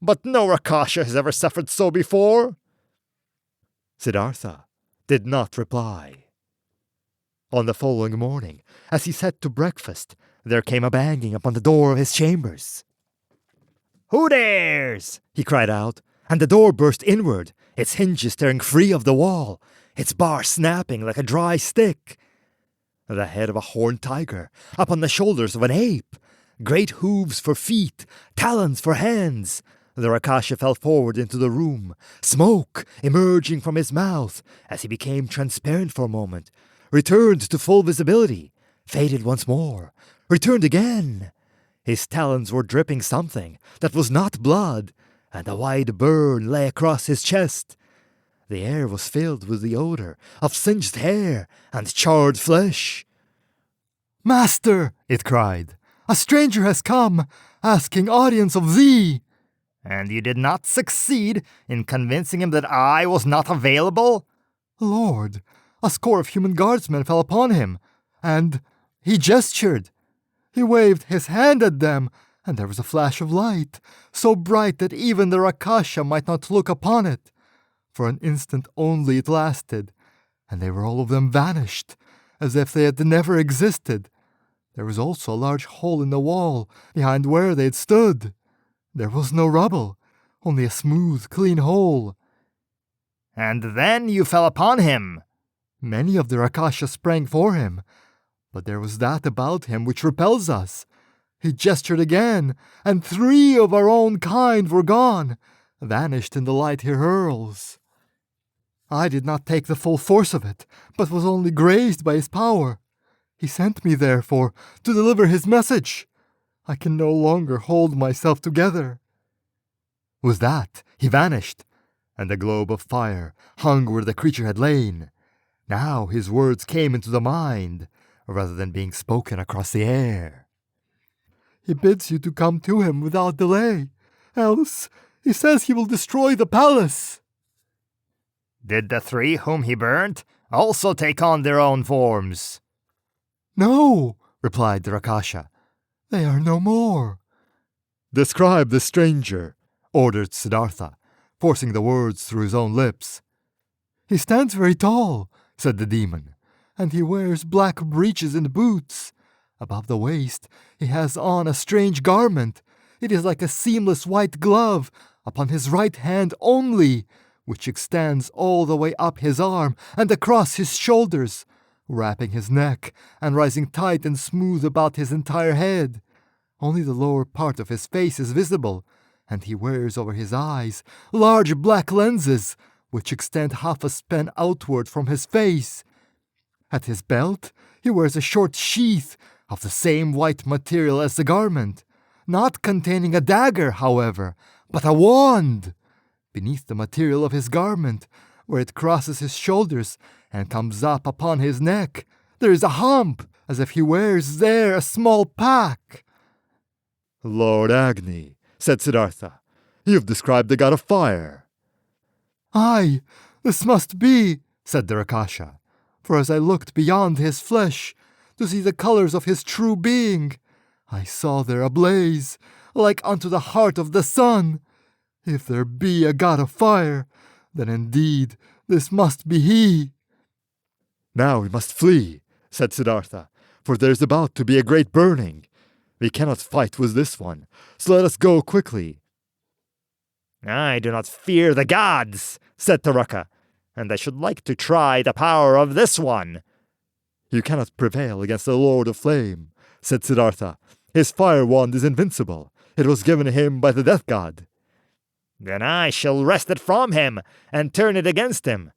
But no Rakasha has ever suffered so before. Siddhartha did not reply. On the following morning, as he sat to breakfast, there came a banging upon the door of his chambers. Who dares? He cried out, and the door burst inward, its hinges tearing free of the wall, its bar snapping like a dry stick. The head of a horned tiger, upon the shoulders of an ape, great hooves for feet, talons for hands. The Rakasha fell forward into the room, smoke emerging from his mouth as he became transparent for a moment, returned to full visibility, faded once more, returned again. His talons were dripping something that was not blood, and a wide burn lay across his chest. The air was filled with the odor of singed hair and charred flesh. Master, it cried, a stranger has come, asking audience of thee. And you did not succeed in convincing him that I was not available? Lord, a score of human guardsmen fell upon him, and he gestured. He waved his hand at them, and there was a flash of light, so bright that even the Rakasha might not look upon it. For an instant only it lasted, and they were all of them vanished, as if they had never existed. There was also a large hole in the wall behind where they had stood. There was no rubble, only a smooth, clean hole. And then you fell upon him. Many of the Rakasha sprang for him, but there was that about him which repels us. He gestured again, and 3 of our own kind were gone, vanished in the light he hurls. I did not take the full force of it, but was only grazed by his power. He sent me, therefore, to deliver his message. I can no longer hold myself together. With that, he vanished, and a globe of fire hung where the creature had lain. Now his words came into the mind, rather than being spoken across the air. He bids you to come to him without delay, else he says he will destroy the palace. Did the 3 whom he burnt also take on their own forms? No, replied the Rakasha. They are no more. Describe the stranger, ordered Siddhartha, forcing the words through his own lips. He stands very tall, said the demon, and he wears black breeches and boots. Above the waist, he has on a strange garment. It is like a seamless white glove upon his right hand only, which extends all the way up his arm and across his shoulders, wrapping his neck and rising tight and smooth about his entire head. Only the lower part of his face is visible, and he wears over his eyes large black lenses, which extend half a span outward from his face. At his belt, he wears a short sheath of the same white material as the garment, not containing a dagger, however, but a wand. Beneath the material of his garment, where it crosses his shoulders and comes up upon his neck, there is a hump, as if he wears there a small pack. Lord Agni, said Siddhartha, you've described the god of fire. Aye, this must be, said the Rakasha, for as I looked beyond his flesh to see the colors of his true being, I saw there a blaze, like unto the heart of the sun. If there be a god of fire, then indeed this must be he. Now we must flee, said Siddhartha, for there's about to be a great burning. We cannot fight with this one, so let us go quickly. I do not fear the gods, said Taraka, and I should like to try the power of this one. You cannot prevail against the Lord of Flame, said Siddhartha. His fire wand is invincible. It was given him by the death god. Then I shall wrest it from him and turn it against him.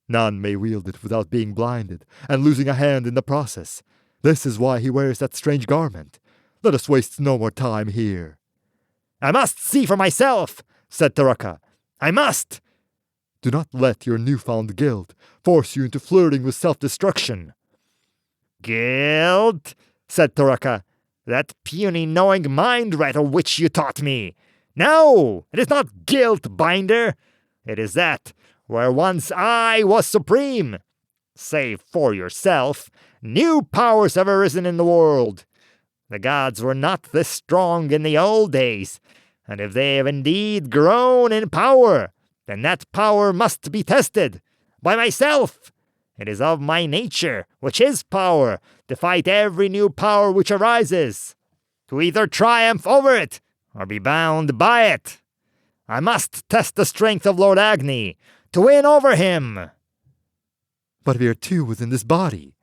None may wield it without being blinded and losing a hand in the process. This is why he wears that strange garment. Let us waste no more time here. I must see for myself, said Taraka. I must. Do not let your newfound guilt force you into flirting with self-destruction. Guilt, said Taraka. That puny knowing mind rattle which you taught me. No, it is not guilt, Binder. It is that where once I was supreme. Save for yourself, new powers have arisen in the world. The gods were not this strong in the old days, and if they have indeed grown in power, then that power must be tested by myself. It is of my nature, which is power, to fight every new power which arises, to either triumph over it or be bound by it. I must test the strength of Lord Agni to win over him. But we are two within this body.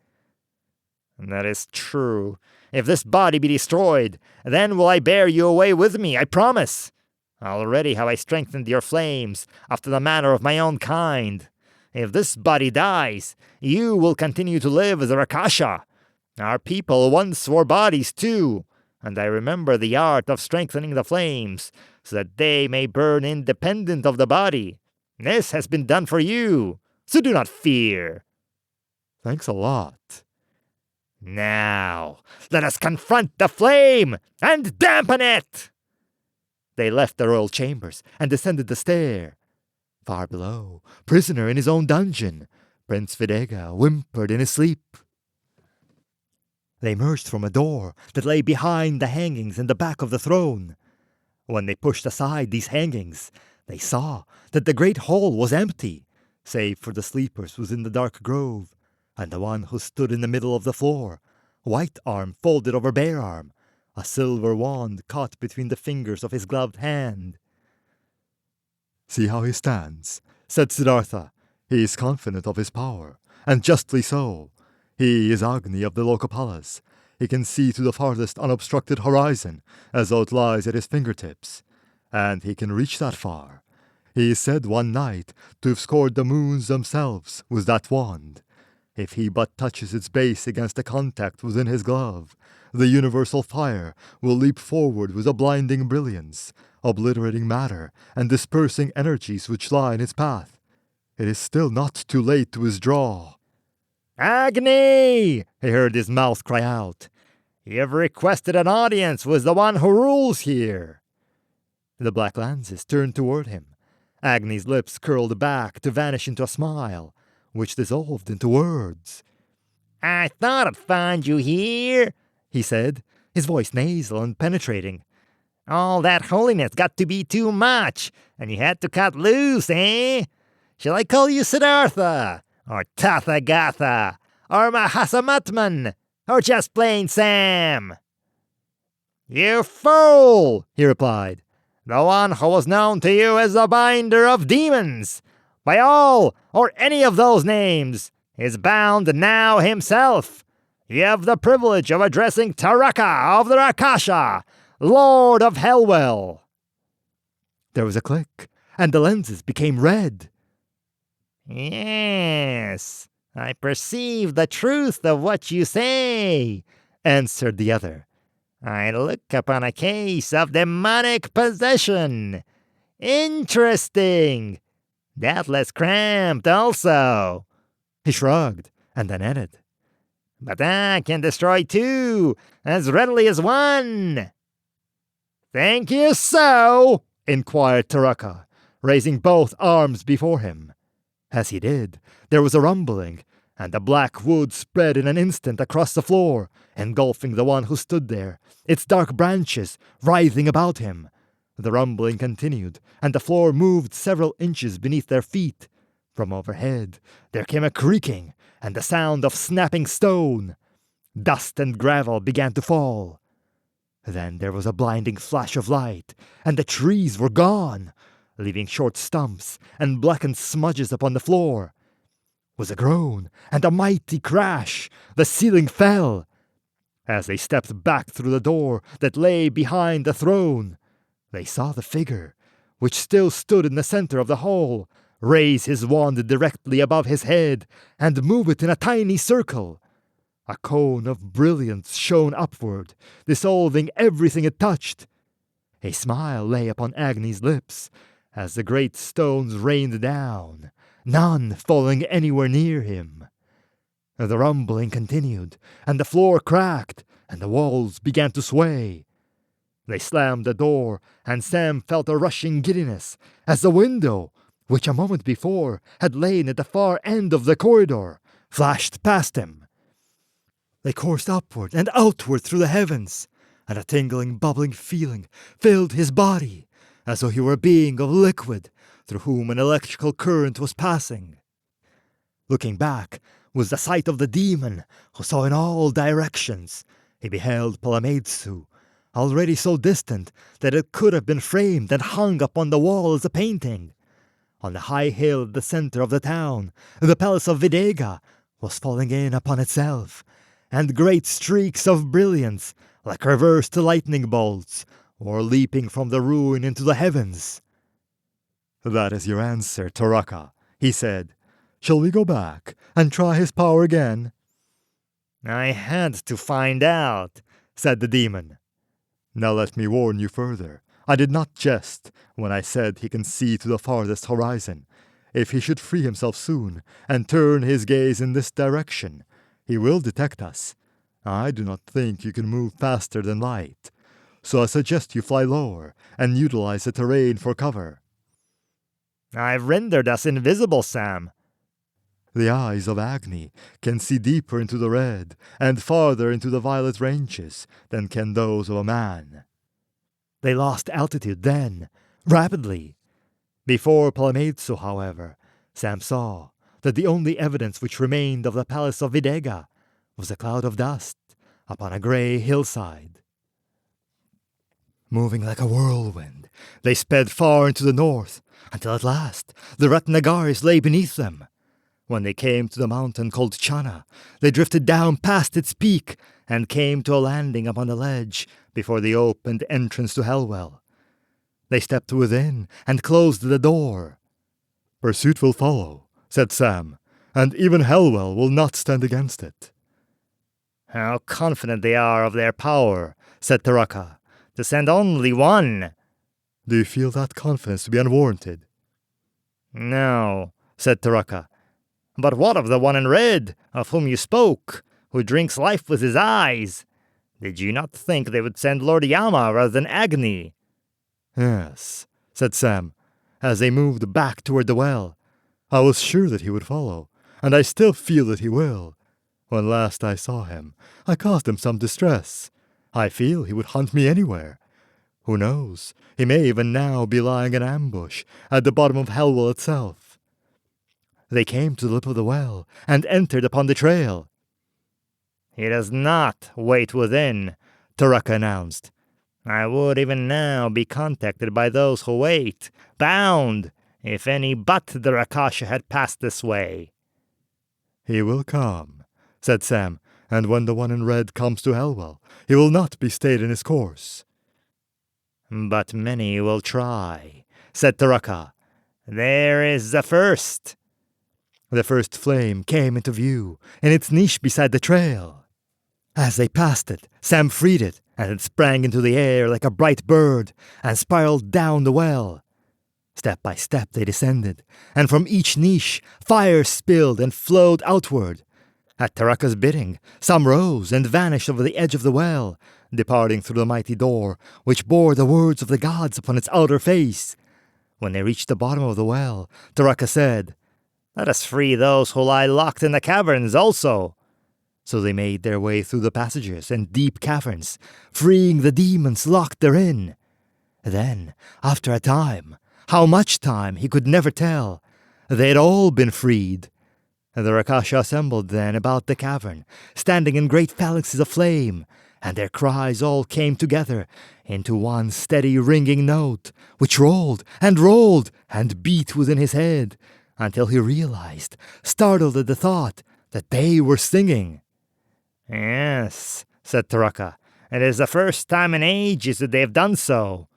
That is true. If this body be destroyed, then will I bear you away with me, I promise. Already have I strengthened your flames after the manner of my own kind. If this body dies, you will continue to live as a Rakasha. Our people once wore bodies too, and I remember the art of strengthening the flames, so that they may burn independent of the body. This has been done for you, so do not fear. Thanks a lot. Now, let us confront the flame and dampen it! They left the royal chambers and descended the stair. Far below, prisoner in his own dungeon, Prince Videga whimpered in his sleep. They emerged from a door that lay behind the hangings in the back of the throne. When they pushed aside these hangings, they saw that the great hall was empty, save for the sleepers within the dark grove, and the one who stood in the middle of the floor, white arm folded over bare arm, a silver wand caught between the fingers of his gloved hand. See how he stands, said Siddhartha. He is confident of his power, and justly so. He is Agni of the Lokapalas. He can see to the farthest unobstructed horizon, as though it lies at his fingertips. And he can reach that far. He is said one night to have scored the moons themselves with that wand. If he but touches its base against the contact within his glove, the universal fire will leap forward with a blinding brilliance, obliterating matter and dispersing energies which lie in its path. It is still not too late to withdraw. Agni! He heard his mouth cry out. You have requested an audience with the one who rules here. The black lances turned toward him. Agni's lips curled back to vanish into a smile, which dissolved into words. I thought I'd find you here, he said, his voice nasal and penetrating. All that holiness got to be too much, and you had to cut loose, eh? Shall I call you Siddhartha, or Tathagata, or Mahasamatman, or just plain Sam? You fool, he replied. The one who was known to you as the binder of demons, by all or any of those names, is bound now himself. You have the privilege of addressing Taraka of the Rakasha, Lord of Hellwell. There was a click, and the lenses became red. Yes, I perceive the truth of what you say, answered the other. I look upon a case of demonic possession. Interesting. Doubtless cramped also. He shrugged, and then added, But I can destroy two as readily as one. Think you so? inquired Taraka, raising both arms before him. As he did, there was a rumbling, and the black wood spread in an instant across the floor, engulfing the one who stood there, its dark branches writhing about him. The rumbling continued, and the floor moved several inches beneath their feet. From overhead, there came a creaking and the sound of snapping stone. Dust and gravel began to fall. Then there was a blinding flash of light, and the trees were gone, leaving short stumps and blackened smudges upon the floor. Was a groan and a mighty crash. The ceiling fell. As they stepped back through the door that lay behind the throne, they saw the figure, which still stood in the center of the hall, raise his wand directly above his head and move it in a tiny circle. A cone of brilliance shone upward, dissolving everything it touched. A smile lay upon Agni's lips as the great stones rained down, none falling anywhere near him. The rumbling continued, and the floor cracked, and the walls began to sway. They slammed the door, and Sam felt a rushing giddiness as the window, which a moment before had lain at the far end of the corridor, flashed past him. They coursed upward and outward through the heavens, and a tingling, bubbling feeling filled his body, as though he were a being of liquid through whom an electrical current was passing. Looking back was the sight of the demon, who saw in all directions. He beheld Palameitsu, already so distant that it could have been framed and hung upon the wall as a painting. On the high hill at the center of the town, the palace of Videga was falling in upon itself, and great streaks of brilliance, like reversed lightning bolts, were leaping from the ruin into the heavens. "That is your answer, Taraka," he said. "Shall we go back and try his power again?" I had to find out, said the demon. "Now let me warn you further. I did not jest when I said he can see to the farthest horizon. If he should free himself soon and turn his gaze in this direction, he will detect us. I do not think you can move faster than light, so I suggest you fly lower and utilize the terrain for cover." "I've rendered us invisible, Sam." "The eyes of Agni can see deeper into the red and farther into the violet ranges than can those of a man." They lost altitude then, rapidly. Before Palameitsu, however, Sam saw that the only evidence which remained of the palace of Videga was a cloud of dust upon a grey hillside. Moving like a whirlwind, they sped far into the north, until at last the Ratnagaris lay beneath them. When they came to the mountain called Chana, they drifted down past its peak and came to a landing upon the ledge before the opened entrance to Hellwell. They stepped within and closed the door. "Pursuit will follow," said Sam, "and even Hellwell will not stand against it." "How confident they are of their power," said Taraka, "to send only one." "Do you feel that confidence to be unwarranted?" "No," said Taraka. "But what of the one in red, of whom you spoke, who drinks life with his eyes? Did you not think they would send Lord Yama rather than Agni?" "Yes," said Sam, as they moved back toward the well. "I was sure that he would follow, and I still feel that he will. When last I saw him, I caused him some distress. I feel he would hunt me anywhere. Who knows? He may even now be lying in ambush at the bottom of Hellwell itself. They came to the lip of the well and entered upon the trail. "He does not wait within," Taraka announced. "I would even now be contacted by those who wait, bound, if any but the Rakasha had passed this way." "He will come," said Sam, "and when the one in red comes to Hellwell, he will not be stayed in his course." "But many will try," said Taraka. "There is the first." The first flame came into view in its niche beside the trail. As they passed it, Sam freed it, and it sprang into the air like a bright bird and spiraled down the well. Step by step they descended, and from each niche fire spilled and flowed outward. At Taraka's bidding, some rose and vanished over the edge of the well, departing through the mighty door, which bore the words of the gods upon its outer face. When they reached the bottom of the well, Taraka said, "Let us free those who lie locked in the caverns also." So they made their way through the passages and deep caverns, freeing the demons locked therein. Then, after a time, how much time he could never tell, they had all been freed. The Rakasha assembled then about the cavern, standing in great phalanxes of flame, and their cries all came together into one steady ringing note, which rolled and beat within his head, until he realized, startled at the thought, that they were singing. "Yes," said Taraka. "It is the first time in ages that they have done so."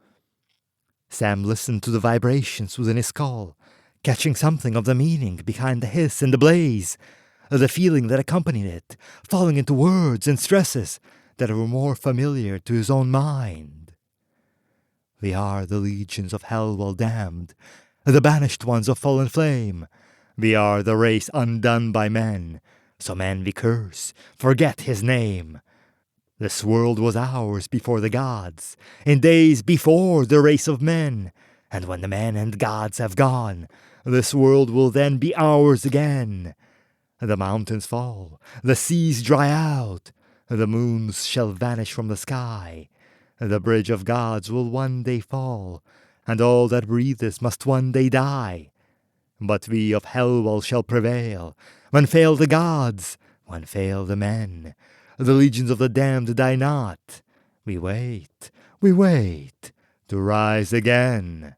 Sam listened to the vibrations within his skull, catching something of the meaning behind the hiss and the blaze, the feeling that accompanied it, falling into words and stresses that were more familiar to his own mind. "We are the legions of Hellwell damned, the banished ones of fallen flame. We are the race undone by men, so men we curse, forget his name. This world was ours before the gods, in days before the race of men, and when the men and gods have gone, this world will then be ours again. The mountains fall, the seas dry out, the moons shall vanish from the sky, the bridge of gods will one day fall, and all that breathes must one day die. But we of Hellwell shall prevail, when fail the gods, when fail the men. The legions of the damned die not. We wait to rise again."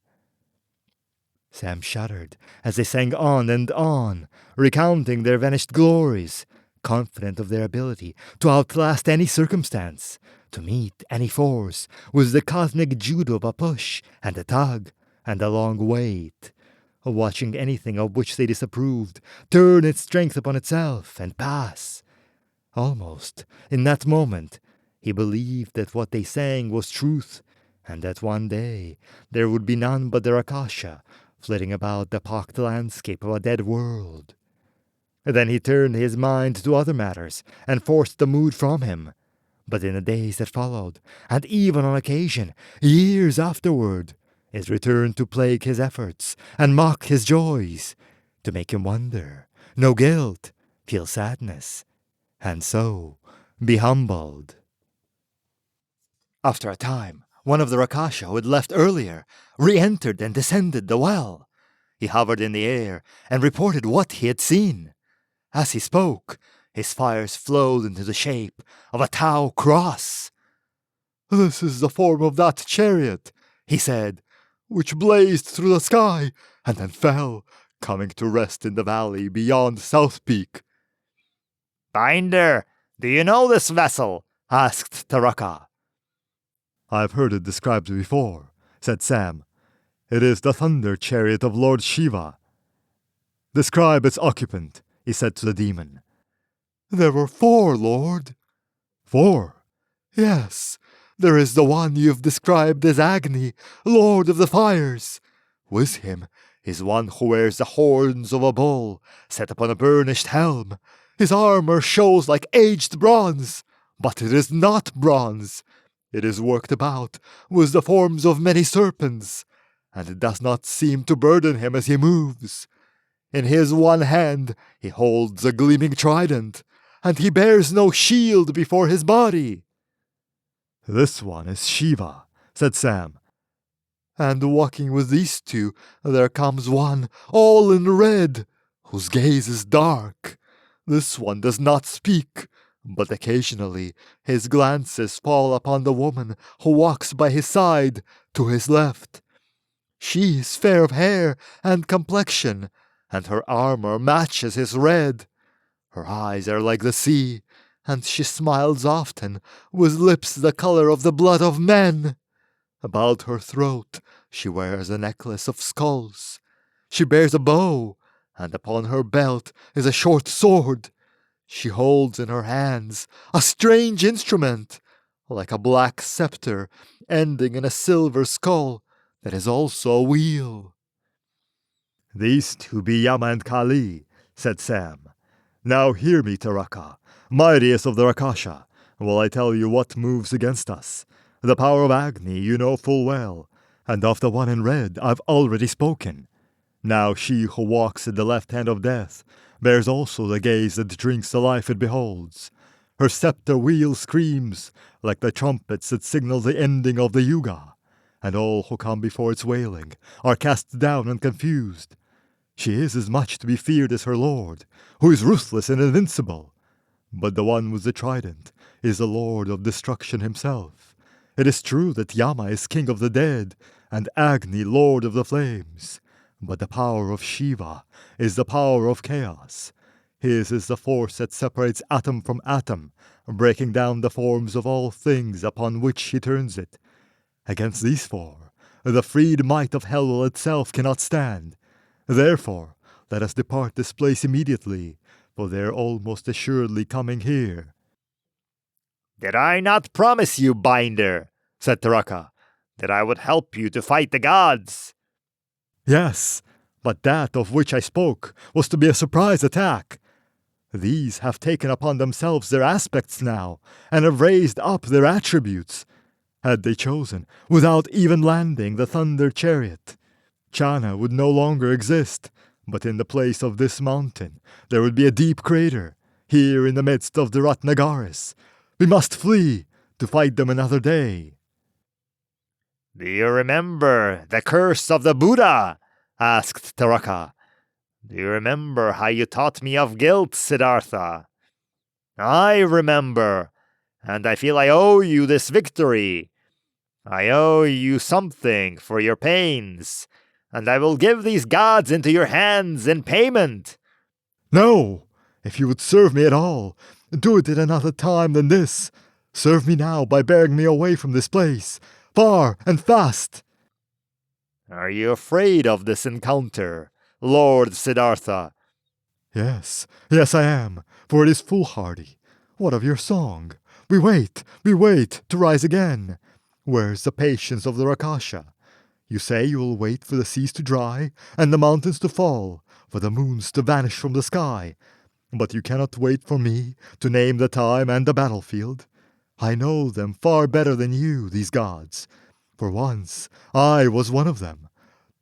Sam shuddered as they sang on and on, recounting their vanished glories, confident of their ability to outlast any circumstance, to meet any force with the cosmic judo of a push and a tug and a long wait, watching anything of which they disapproved turn its strength upon itself and pass. Almost, in that moment, he believed that what they sang was truth, and that one day there would be none but the Rakasha flitting about the pocked landscape of a dead world. Then he turned his mind to other matters and forced the mood from him. But in the days that followed, and even on occasion, years afterward, it returned to plague his efforts and mock his joys, to make him wonder, know guilt, feel sadness, and so be humbled. After a time, one of the Rakasha who had left earlier re-entered and descended the well. He hovered in the air and reported what he had seen. As he spoke, his fires flowed into the shape of a Tau cross. "This is the form of that chariot," he said, "which blazed through the sky and then fell, coming to rest in the valley beyond South Peak." "Binder, do you know this vessel?" asked Taraka. "I've heard it described before," said Sam. "It is the thunder chariot of Lord Shiva." "Describe its occupant," he said to the demon. "There were 4, Lord." "4?" "Yes. There is the one you've described as Agni, Lord of the Fires. With him is one who wears the horns of a bull, set upon a burnished helm. His armor shows like aged bronze, but it is not bronze. It is worked about with the forms of many serpents, and it does not seem to burden him as he moves. In his one hand he holds a gleaming trident, and he bears no shield before his body." "This one is Shiva," said Sam. "And walking with these two, there comes one, all in red, whose gaze is dark. This one does not speak, but occasionally his glances fall upon the woman who walks by his side to his left. She is fair of hair and complexion, and her armor matches his red. Her eyes are like the sea, and she smiles often, with lips the color of the blood of men. About her throat she wears a necklace of skulls. She bears a bow, and upon her belt is a short sword. She holds in her hands a strange instrument, like a black scepter ending in a silver skull that is also a wheel." "These two be Yama and Kali," said Sam. "Now hear me, Taraka, mightiest of the Rakasha, while I tell you what moves against us. The power of Agni you know full well, and of the one in red I've already spoken. Now she who walks at the left hand of death bears also the gaze that drinks the life it beholds. Her scepter wheel screams like the trumpets that signal the ending of the Yuga, and all who come before its wailing are cast down and confused. She is as much to be feared as her lord, who is ruthless and invincible. But the one with the trident is the lord of destruction himself. It is true that Yama is king of the dead, and Agni lord of the flames. But the power of Shiva is the power of chaos. His is the force that separates atom from atom, breaking down the forms of all things upon which he turns it. Against these four, the freed might of Hell itself cannot stand. Therefore, let us depart this place immediately, for they are almost assuredly coming here." "Did I not promise you, Binder," said Taraka, "that I would help you to fight the gods?" "Yes, but that of which I spoke was to be a surprise attack. These have taken upon themselves their aspects now, and have raised up their attributes. Had they chosen, without even landing the thunder chariot, Chana would no longer exist, but in the place of this mountain there would be a deep crater, here in the midst of the Ratnagaris. We must flee to fight them another day." "Do you remember the curse of the Buddha?" asked Taraka. "Do you remember how you taught me of guilt, Siddhartha?" "I remember, and I feel I owe you this victory. I owe you something for your pains, and I will give these gods into your hands in payment." "No! If you would serve me at all, do it at another time than this. Serve me now by bearing me away from this place, far and fast." "Are you afraid of this encounter, Lord Siddhartha?" Yes, I am, for it is foolhardy. What of your song? We wait to rise again. Where's the patience of the Rakasha? You say you will wait for the seas to dry, and the mountains to fall, for the moons to vanish from the sky. But you cannot wait for me to name the time and the battlefield. I know them far better than you, these gods. For once I was one of them.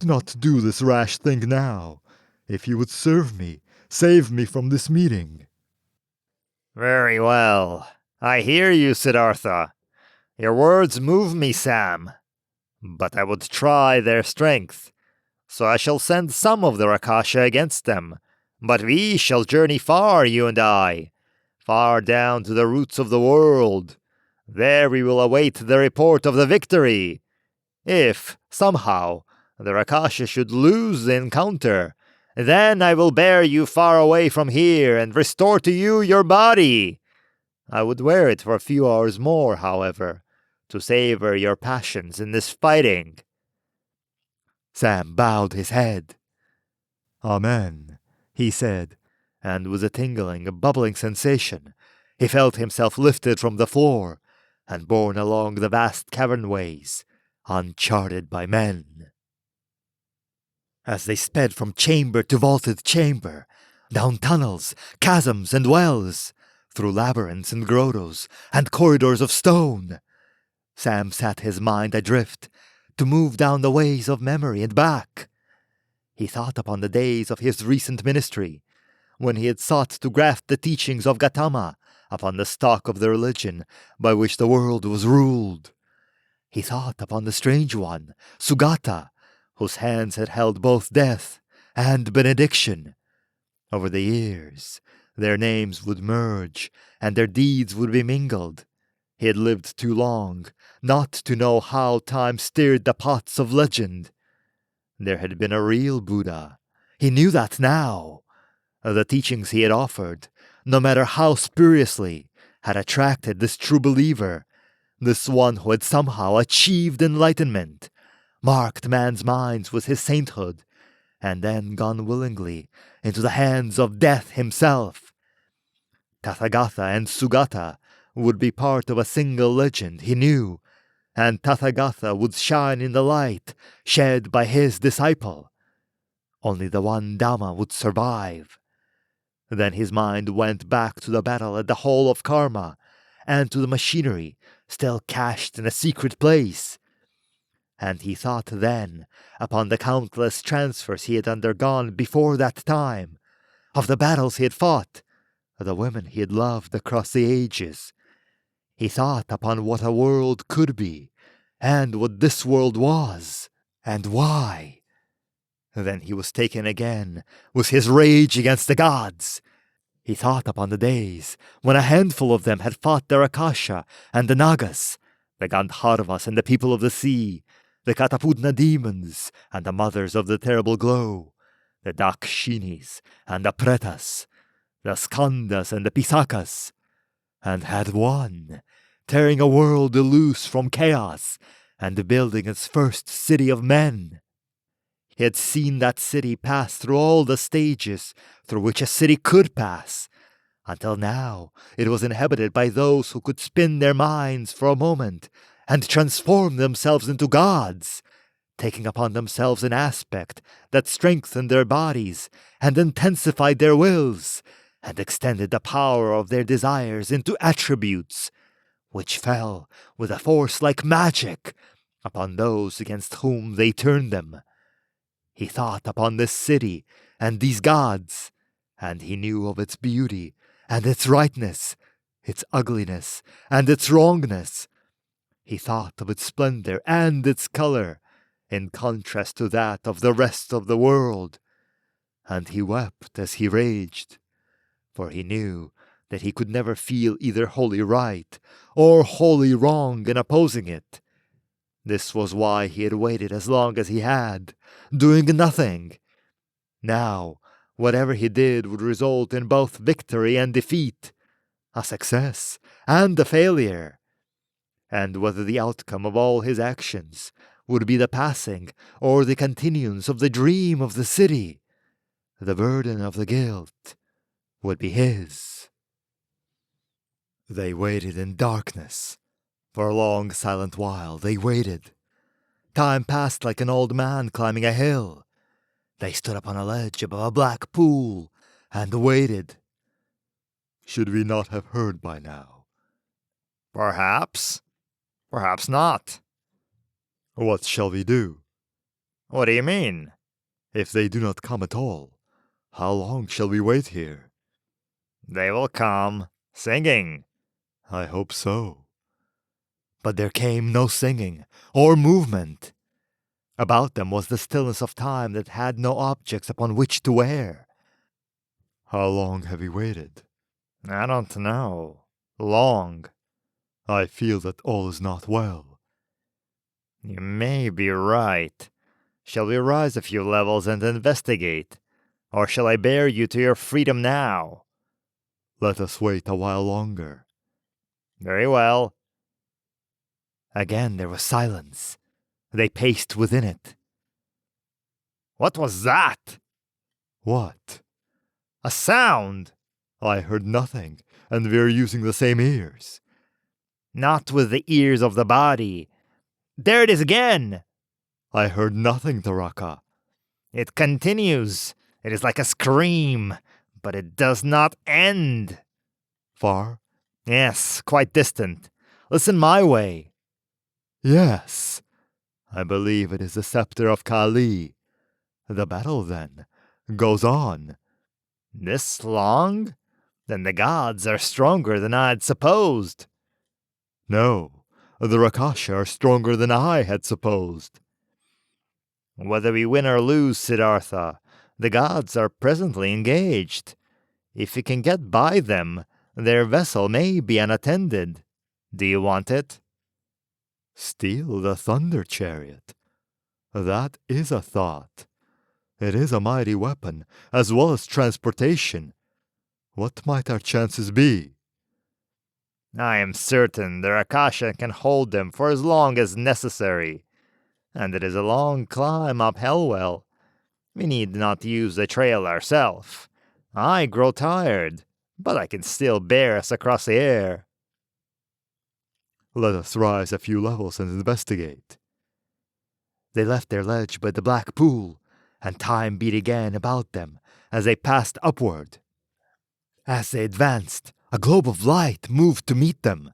Do not do this rash thing now. If you would serve me, save me from this meeting." "Very well. I hear you, Siddhartha. Your words move me, Sam. But I would try their strength. So I shall send some of the Rakasha against them. But we shall journey far, you and I. Far down to the roots of the world. There we will await the report of the victory. If, somehow, the Rakasha should lose the encounter, then I will bear you far away from here and restore to you your body. I would wear it for a few hours more, however, to savor your passions in this fighting." Sam bowed his head. "Amen," he said, and with a tingling, bubbling sensation, he felt himself lifted from the floor and borne along the vast cavernways, uncharted by men. As they sped from chamber to vaulted chamber, down tunnels, chasms, and wells, through labyrinths and grottos, and corridors of stone, Sam sat his mind adrift, to move down the ways of memory and back. He thought upon the days of his recent ministry, when he had sought to graft the teachings of Gautama upon the stock of the religion by which the world was ruled. He thought upon the strange one, Sugata, whose hands had held both death and benediction. Over the years, their names would merge, and their deeds would be mingled. He had lived too long not to know how time stirred the pots of legend. There had been a real Buddha. He knew that now. The teachings he had offered, no matter how spuriously, had attracted this true believer, this one who had somehow achieved enlightenment, marked man's minds with his sainthood, and then gone willingly into the hands of death himself. Tathagata and Sugata would be part of a single legend, he knew, and Tathagata would shine in the light shed by his disciple. Only the one Dhamma would survive. Then his mind went back to the battle at the Hall of Karma, and to the machinery still cached in a secret place. And he thought then upon the countless transfers he had undergone before that time, of the battles he had fought, of the women he had loved across the ages. He thought upon what a world could be, and what this world was, and why. Then he was taken again with his rage against the gods. He thought upon the days when a handful of them had fought the Rakasha and the Nagas, the Gandharvas and the people of the sea, the Katapudna demons and the mothers of the terrible glow, the Dakshinis and the Pretas, the Skandas and the Pisakas, and had won, tearing a world loose from chaos and building its first city of men. He had seen that city pass through all the stages through which a city could pass, until now it was inhabited by those who could spin their minds for a moment and transform themselves into gods, taking upon themselves an aspect that strengthened their bodies and intensified their wills, and extended the power of their desires into attributes, which fell with a force like magic upon those against whom they turned them. He thought upon this city and these gods, and he knew of its beauty and its rightness, its ugliness and its wrongness. He thought of its splendor and its color, in contrast to that of the rest of the world, and he wept as he raged, for he knew that he could never feel either wholly right or wholly wrong in opposing it. This was why he had waited as long as he had, doing nothing. Now, whatever he did would result in both victory and defeat, a success and a failure. And whether the outcome of all his actions would be the passing or the continuance of the dream of the city, the burden of the guilt would be his. They waited in darkness. For a long silent while they waited. Time passed like an old man climbing a hill. They stood upon a ledge above a black pool and waited. Should we not have heard by now? Perhaps. Perhaps not. What shall we do? What do you mean? If they do not come at all, how long shall we wait here? They will come, singing. I hope so. But there came no singing or movement. About them was the stillness of time that had no objects upon which to wear. How long have we waited? I don't know. Long. I feel that all is not well. You may be right. Shall we rise a few levels and investigate? Or shall I bear you to your freedom now? Let us wait a while longer. Very well. Again there was silence. They paced within it. What was that? What? A sound. I heard nothing, and we are using the same ears. Not with the ears of the body. There it is again. I heard nothing, Taraka. It continues. It is like a scream, but it does not end. Far? Yes, quite distant. Listen my way. Yes. I believe it is the scepter of Kali. The battle, then, goes on. This long? Then the gods are stronger than I had supposed. No, The Rakasha are stronger than I had supposed. Whether we win or lose, Siddhartha, the gods are presently engaged. If we can get by them, their vessel may be unattended. Do you want it? Steal the thunder chariot. That is a thought. It is a mighty weapon, as well as transportation. What might our chances be? I am certain the Rakasha can hold them for as long as necessary. And it is a long climb up Hellwell. We need not use the trail ourselves. I grow tired, but I can still bear us across the air. Let us rise a few levels and investigate. They left their ledge by the black pool, and time beat again about them as they passed upward. As they advanced, a globe of light moved to meet them.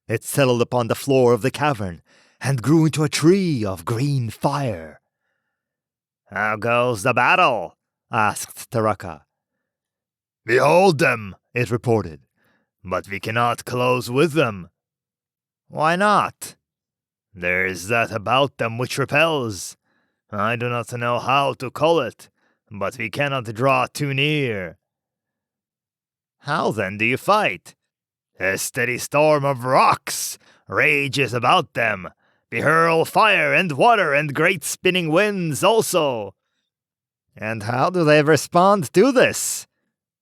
It settled upon the floor of the cavern and grew into a tree of green fire. How goes the battle? Asked Taraka. Behold them, it reported. But we cannot close with them. Why not? There is that about them which repels. I do not know how to call it, but we cannot draw too near. How then do you fight? A steady storm of rocks rages about them. We hurl fire and water and great spinning winds also. And how do they respond to this?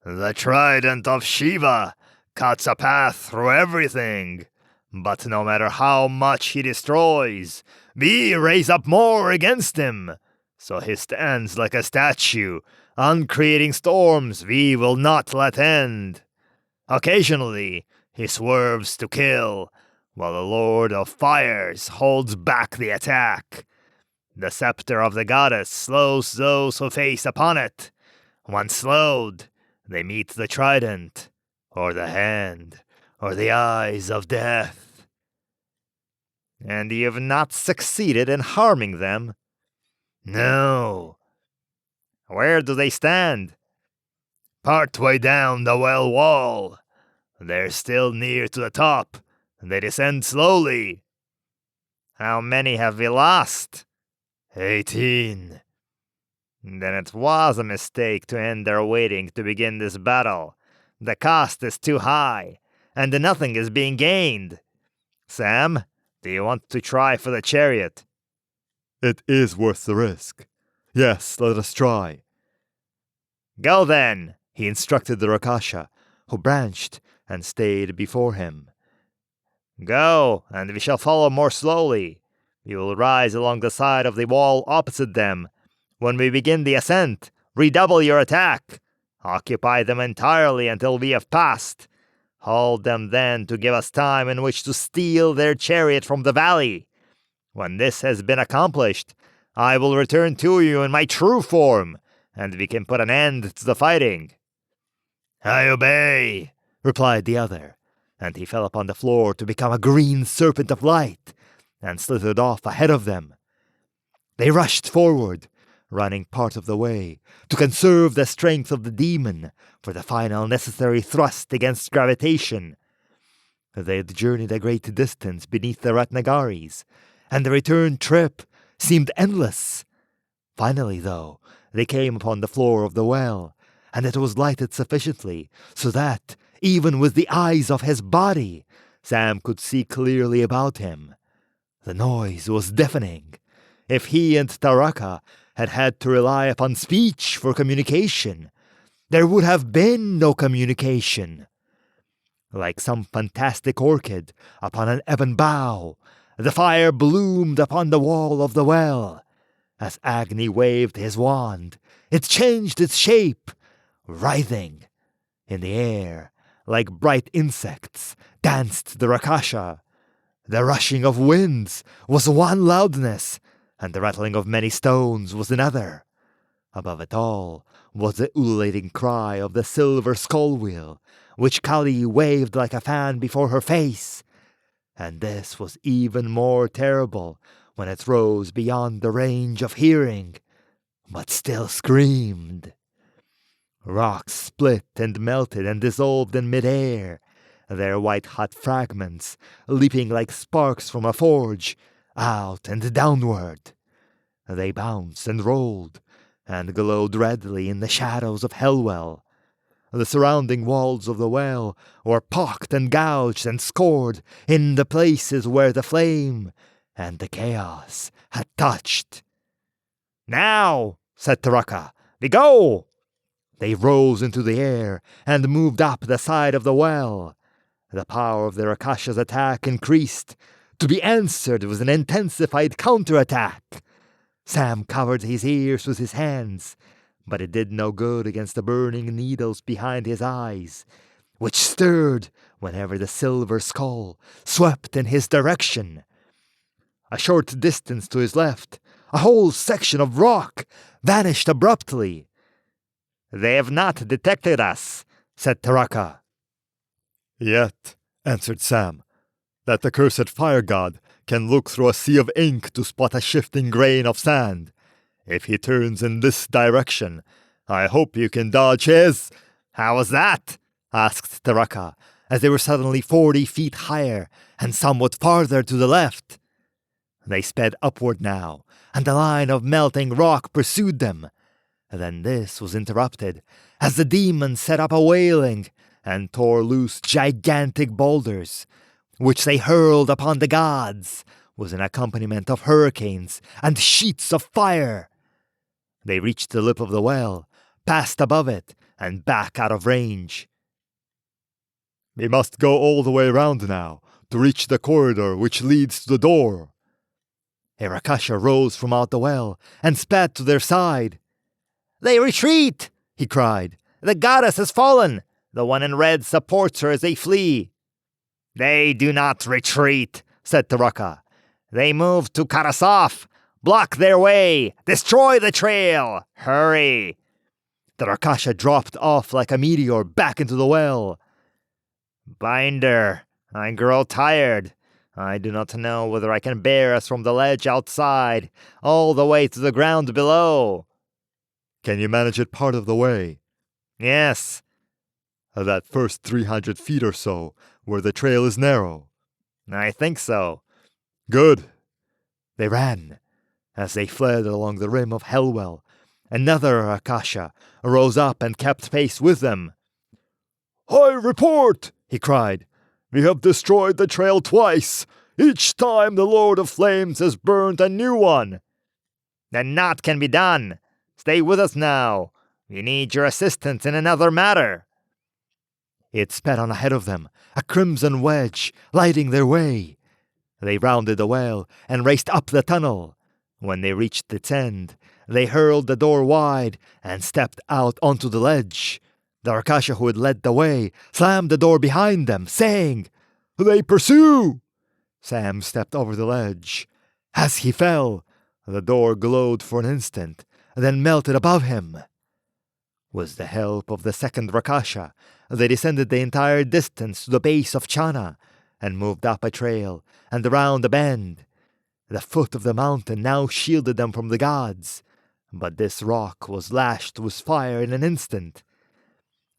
The trident of Shiva cuts a path through everything. But no matter how much he destroys, we raise up more against him. So he stands like a statue, uncreating storms we will not let end. Occasionally, he swerves to kill, while the Lord of Fires holds back the attack. The scepter of the goddess slows those who face upon it. Once slowed, they meet the trident, or the hand, or the eyes of death. And you have not succeeded in harming them? No. Where do they stand? Partway down the well wall. They're still near to the top. They descend slowly. How many have we lost? 18. Then it was a mistake to end their waiting to begin this battle. The cost is too high, and nothing is being gained. Sam, do you want to try for the chariot? It is worth the risk. Yes, let us try. Go then, he instructed the Rakasha, who branched and stayed before him. Go, and we shall follow more slowly. We will rise along the side of the wall opposite them. When we begin the ascent, redouble your attack. Occupy them entirely until we have passed. Hold them then to give us time in which to steal their chariot from the valley. When this has been accomplished, I will return to you in my true form, and we can put an end to the fighting. I obey, replied the other, and he fell upon the floor to become a green serpent of light, and slithered off ahead of them. They rushed forward, running part of the way, to conserve the strength of the demon for the final necessary thrust against gravitation. They had journeyed a great distance beneath the Ratnagaris, and the return trip seemed endless. Finally, though, they came upon the floor of the well, and it was lighted sufficiently so that, even with the eyes of his body, Sam could see clearly about him. The noise was deafening. If he and Taraka had had to rely upon speech for communication, there would have been no communication. Like some fantastic orchid upon an ebon bough, the fire bloomed upon the wall of the well. As Agni waved his wand, it changed its shape, writhing. In the air, like bright insects, danced the Rakasha. The rushing of winds was one loudness, and the rattling of many stones was another. Above it all was the ululating cry of the silver skull wheel, which Kali waved like a fan before her face. And this was even more terrible when it rose beyond the range of hearing, but still screamed. Rocks split and melted and dissolved in midair. their white-hot fragments leaping like sparks from a forge, out and downward. They bounced and rolled, and glowed redly in the shadows of Hellwell. The surrounding walls of the well were pocked and gouged and scored in the places where the flame and the chaos had touched. "Now," said Taraka, "we go!" They rose into the air and moved up the side of the well. The power of the Rakasha's attack increased, to be answered with an intensified counterattack. Sam covered his ears with his hands, but it did no good against the burning needles behind his eyes, which stirred whenever the silver skull swept in his direction. A short distance to his left, a whole section of rock vanished abruptly. "They have not detected us," said Taraka. "Yet," answered Sam, "that accursed fire god can look through a sea of ink to spot a shifting grain of sand. If he turns in this direction, I hope you can dodge his—" "How was that?" asked Taraka, as they were suddenly 40 feet higher and somewhat farther to the left. They sped upward now, and the line of melting rock pursued them. Then this was interrupted, as the demons set up a wailing and tore loose gigantic boulders, which they hurled upon the gods, with an accompaniment of hurricanes and sheets of fire. They reached the lip of the well, passed above it, and back out of range. "We must go all the way round now, to reach the corridor which leads to the door." A Rakasha rose from out the well and spat to their side. "They retreat!" he cried. "The goddess has fallen! The one in red supports her as they flee." "They do not retreat," said Taraka. "They move to cut us off! Block their way! Destroy the trail! Hurry!" The Rakasha dropped off like a meteor back into the well. "Binder, I grow tired. I do not know whether I can bear us from the ledge outside all the way to the ground below." "Can you manage it part of the way?" "Yes." "That first 300 feet or so, where the trail is narrow?" "I think so." "Good." They ran. As they fled along the rim of Hellwell, another Rakasha rose up and kept pace with them. "I report!" he cried. "We have destroyed the trail twice. Each time the Lord of Flames has burned a new one." "Then naught can be done. Stay with us now. We need your assistance in another matter." It sped on ahead of them, a crimson wedge, lighting their way. They rounded the well and raced up the tunnel. When they reached its end, they hurled the door wide and stepped out onto the ledge. The Rakasha who had led the way slammed the door behind them, saying, "They pursue!" Sam stepped over the ledge. As he fell, the door glowed for an instant, then melted above him. With the help of the second Rakasha, they descended the entire distance to the base of Chana, and moved up a trail and around a bend. The foot of the mountain now shielded them from the gods, but this rock was lashed with fire in an instant.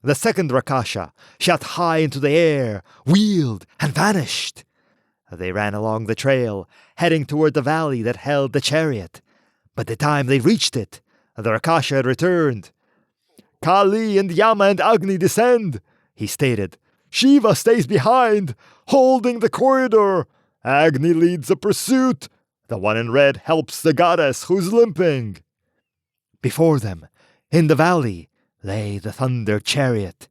The second Rakasha shot high into the air, wheeled, and vanished. They ran along the trail, heading toward the valley that held the chariot. By the time they reached it, the Rakasha had returned. "Kali and Yama and Agni descend," he stated. "Shiva stays behind, holding the corridor. Agni leads the pursuit. The one in red helps the goddess who's limping." Before them, in the valley, lay the thunder chariot.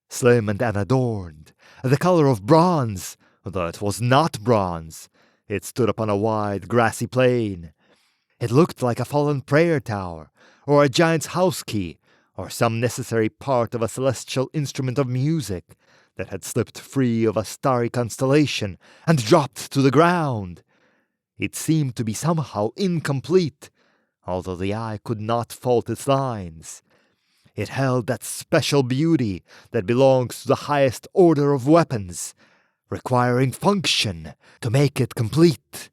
Slim and unadorned, the color of bronze, though it was not bronze. It stood upon a wide, grassy plain. It looked like a fallen prayer tower, or a giant's house key, or some necessary part of a celestial instrument of music that had slipped free of a starry constellation and dropped to the ground. It seemed to be somehow incomplete, although the eye could not fault its lines. It held that special beauty that belongs to the highest order of weapons, requiring function to make it complete.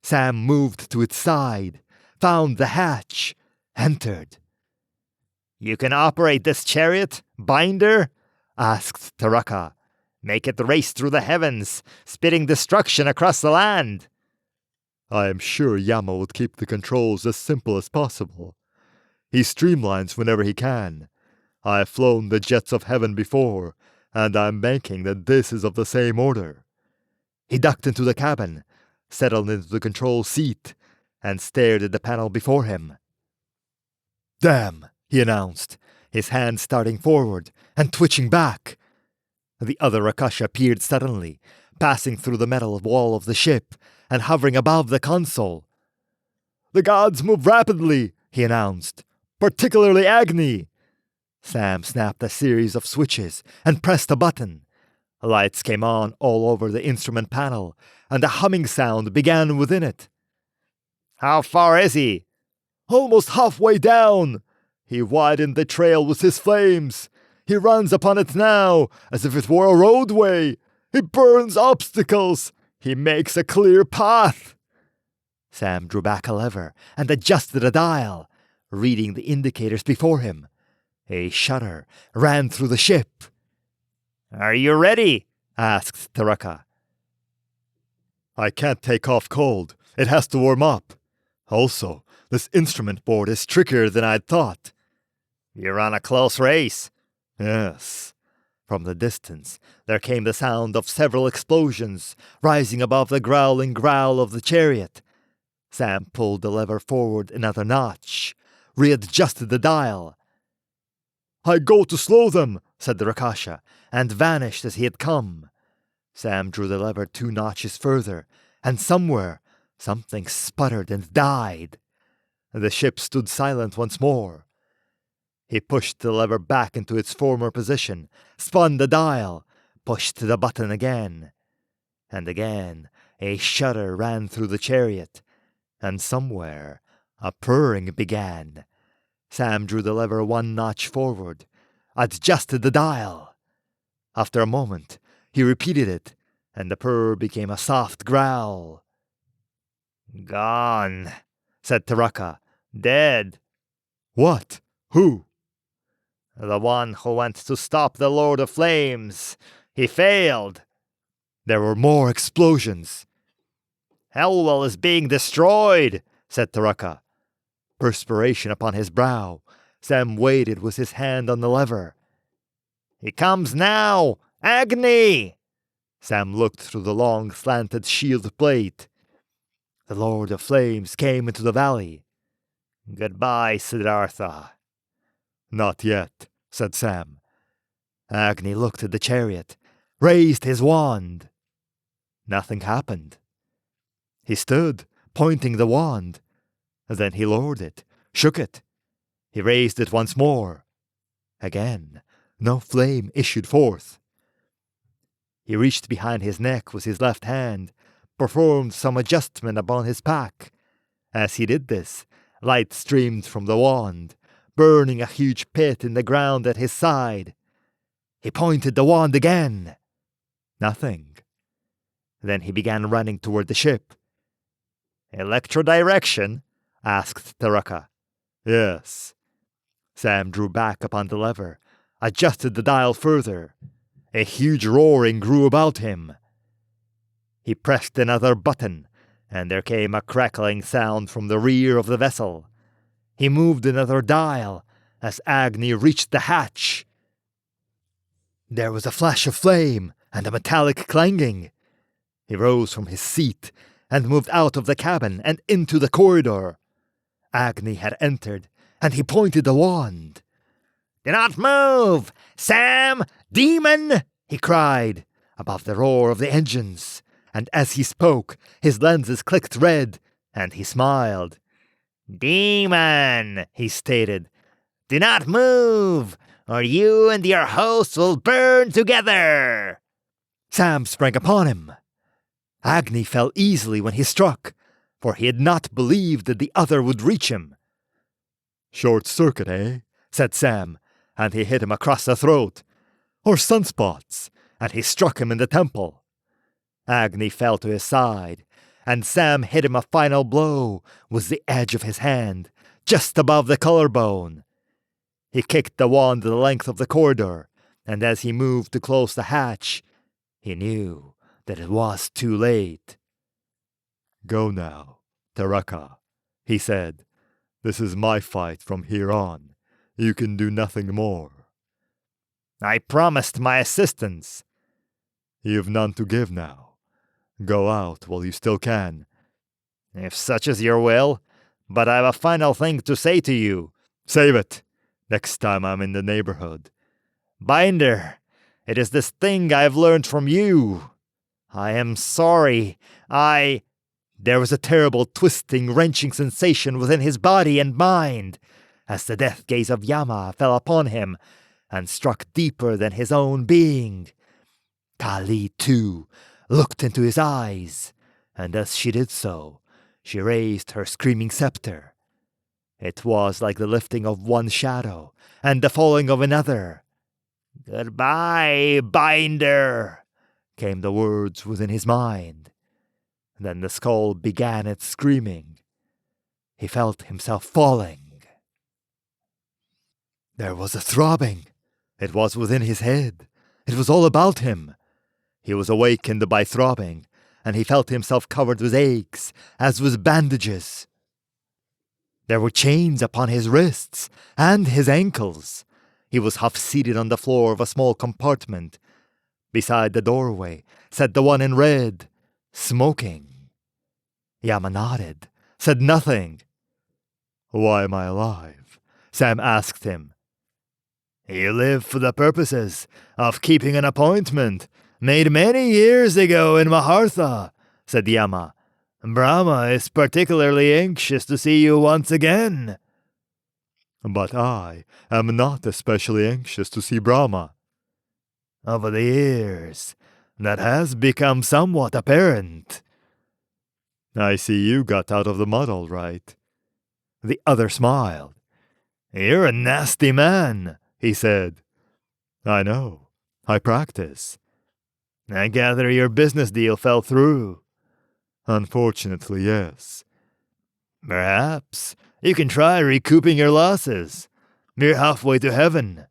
Sam moved to its side, found the hatch, entered. "You can operate this chariot, Binder?" asked Taraka. Make it race through the heavens, spitting destruction across the land. I am sure Yama would keep the controls as simple as possible. He streamlines whenever he can. I have flown the jets of heaven before, and I'm banking that this is of the same order. He ducked into the cabin, settled into the control seat, and stared at the panel before him. "Damn," he announced, his hand starting forward and twitching back. The other Rakasha appeared suddenly, passing through the metal wall of the ship and hovering above the console. "The gods move rapidly," he announced, "particularly Agni." Sam snapped a series of switches and pressed a button. Lights came on all over the instrument panel, and a humming sound began within it. How far is he? "Almost halfway down. He widened the trail with his flames. He runs upon it now, as if it were a roadway. He burns obstacles. He makes a clear path." Sam drew back a lever and adjusted a dial, reading the indicators before him. A shudder ran through the ship. Are you ready? Asked Taraka. "I can't take off cold. It has to warm up. Also, this instrument board is trickier than I'd thought." You're on a close race. "Yes." From the distance, there came the sound of several explosions, rising above the growling growl of the chariot. Sam pulled the lever forward another notch, readjusted the dial. "I go to slow them," said the Rakasha, and vanished as he had come. Sam drew the lever 2 notches further, and somewhere, something sputtered and died. The ship stood silent once more. He pushed the lever back into its former position, spun the dial, pushed the button again. And again, a shudder ran through the chariot, and somewhere, a purring began. Sam drew the lever 1 notch forward, adjusted the dial. After a moment, he repeated it, and the purr became a soft growl. Gone, said Taraka. Dead. "What? Who?" The one who went to stop the Lord of Flames. He failed. There were more explosions. Hellwell is being destroyed, said Taraka. Perspiration upon his brow, Sam waited with his hand on the lever. He comes now! Agni! Sam looked through the long slanted shield plate. The Lord of Flames came into the valley. Goodbye, Siddhartha. "Not yet," said Sam. Agni looked at the chariot, raised his wand. Nothing happened. He stood, pointing the wand. Then he lowered it, shook it. He raised it once more. Again, no flame issued forth. He reached behind his neck with his left hand, performed some adjustment upon his pack. As he did this, light streamed from the wand, burning a huge pit in the ground at his side. He pointed the wand again. Nothing. Then he began running toward the ship. Electrodirection? Asked Taraka. Yes. Sam drew back upon the lever, adjusted the dial further. A huge roaring grew about him. He pressed another button, and there came a crackling sound from the rear of the vessel. He moved another dial as Agni reached the hatch. There was a flash of flame and a metallic clanging. He rose from his seat and moved out of the cabin and into the corridor. Agni had entered, and he pointed the wand. Do not move! Sam! Demon! He cried, above the roar of the engines, and as he spoke, his lenses clicked red, and he smiled. Demon, he stated. Do not move, or you and your host will burn together. Sam sprang upon him. Agni fell easily when he struck, for he had not believed that the other would reach him. Short circuit, eh? Said Sam, and he hit him across the throat. Or sunspots, and he struck him in the temple. Agni fell to his side, and Sam hit him a final blow with the edge of his hand, just above the collarbone. He kicked the wand the length of the corridor, and as he moved to close the hatch, He knew that it was too late. "Go now, Taraka," he said. "This is my fight from here on. You can do nothing more." "I promised my assistance." "You've none to give now. Go out while you still can." "If such is your will, but I have a final thing to say to you." "Save it. Next time I'm in the neighborhood." "Binder, it is this thing I have learned from you. I am sorry. There was a terrible twisting, wrenching sensation within his body and mind as the death gaze of Yama fell upon him and struck deeper than his own being. Kali, too, looked into his eyes, and as she did so, she raised her screaming scepter. It was like the lifting of one shadow and the falling of another. "Goodbye, Binder," came the words within his mind. Then the skull began its screaming. He felt himself falling. There was a throbbing. It was within his head. It was all about him. He was awakened by throbbing, and he felt himself covered with aches, as with bandages. There were chains upon his wrists and his ankles. He was half-seated on the floor of a small compartment. Beside the doorway sat the one in red, smoking. Yama nodded, said nothing. "Why am I alive?" Sam asked him. "You live for the purposes of keeping an appointment made many years ago in Mahartha," said Yama. "Brahma is particularly anxious to see you once again." "But I am not especially anxious to see Brahma." "Over the years, that has become somewhat apparent." "I see you got out of the mud all right." The other smiled. "You're a nasty man," he said. "I know. I practice." "I gather your business deal fell through." "Unfortunately, yes." "Perhaps you can try recouping your losses. You're halfway to heaven."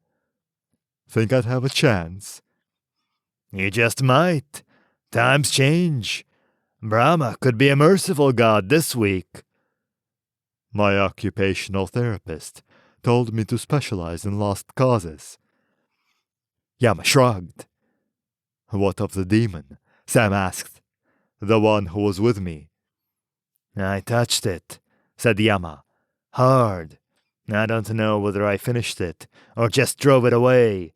"Think I'd have a chance?" "You just might. Times change. Brahma could be a merciful god this week." "My occupational therapist told me to specialize in lost causes." Yama shrugged. "What of the demon?" Sam asked. "The one who was with me." "I touched it," said Yama. "Hard. I don't know whether I finished it or just drove it away.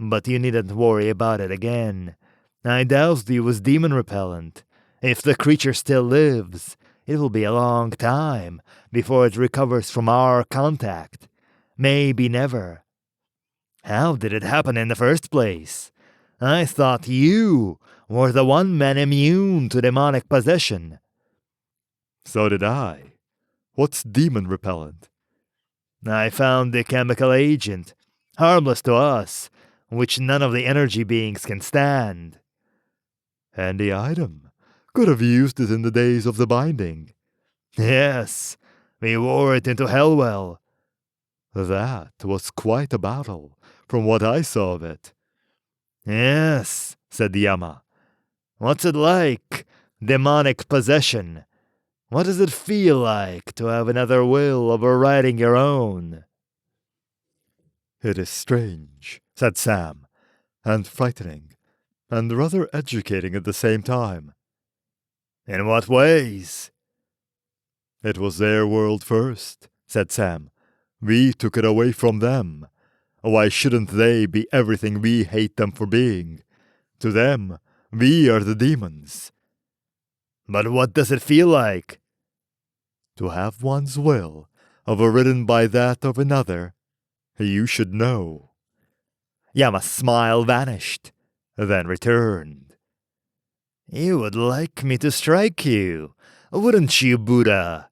But you needn't worry about it again. I doused you with demon repellent. If the creature still lives, it will be a long time before it recovers from our contact. Maybe never." "How did it happen in the first place? I thought you were the one man immune to demonic possession." "So did I. What's demon repellent?" "I found the chemical agent, harmless to us, which none of the energy beings can stand." "Handy item. Could have used it in the days of the binding." "Yes, we wore it into Hellwell." "That was quite a battle, from what I saw of it." "Yes," said Yama. "What's it like, demonic possession? What does it feel like to have another will overriding your own?" "It is strange," said Sam, "and frightening, and rather educating at the same time." "In what ways?" "It was their world first," said Sam. "We took it away from them. Why shouldn't they be everything we hate them for being? To them, we are the demons." "But what does it feel like?" "To have one's will overridden by that of another, you should know." Yama's smile vanished, then returned. "You would like me to strike you, wouldn't you, Buddha?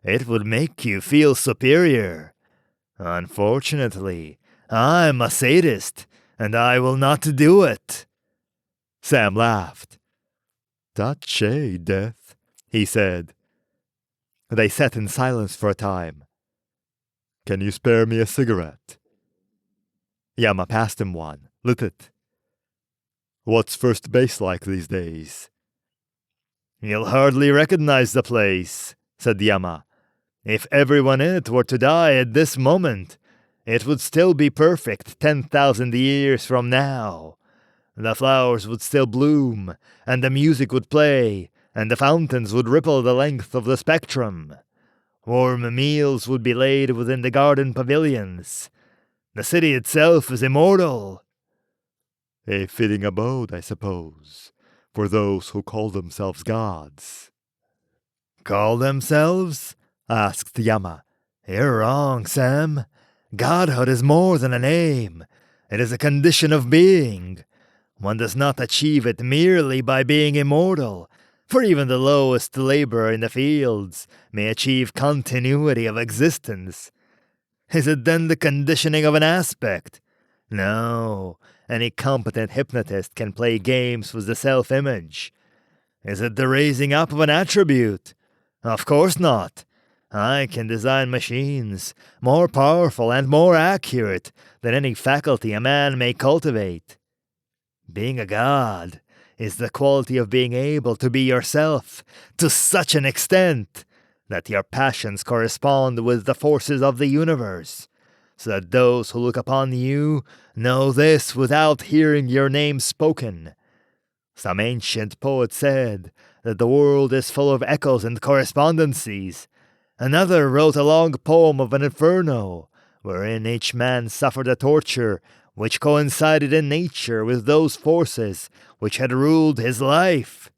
It would make you feel superior. Unfortunately, I'm a sadist, and I will not do it." Sam laughed. "Tache, Death," he said. They sat in silence for a time. "Can you spare me a cigarette?" Yama passed him one, lit it. What's first base like these days? You'll hardly recognize the place, said Yama. If everyone in it were to die at this moment, it would still be perfect 10,000 years from now. The flowers would still bloom, and the music would play, and the fountains would ripple the length of the spectrum. Warm meals would be laid within the garden pavilions. The city itself is immortal. A fitting abode, I suppose, for those who call themselves gods. Call themselves? Asked Yama. You're wrong, Sam. Godhood is more than a name. It is a condition of being. One does not achieve it merely by being immortal, for even the lowest laborer in the fields may achieve continuity of existence. Is it then the conditioning of an aspect? No, any competent hypnotist can play games with the self-image. Is it the raising up of an attribute? Of course not. I can design machines more powerful and more accurate than any faculty a man may cultivate. Being a god is the quality of being able to be yourself to such an extent that your passions correspond with the forces of the universe, so that those who look upon you know this without hearing your name spoken. Some ancient poet said that the world is full of echoes and correspondencies. Another wrote a long poem of an inferno, wherein each man suffered a torture which coincided in nature with those forces which had ruled his life.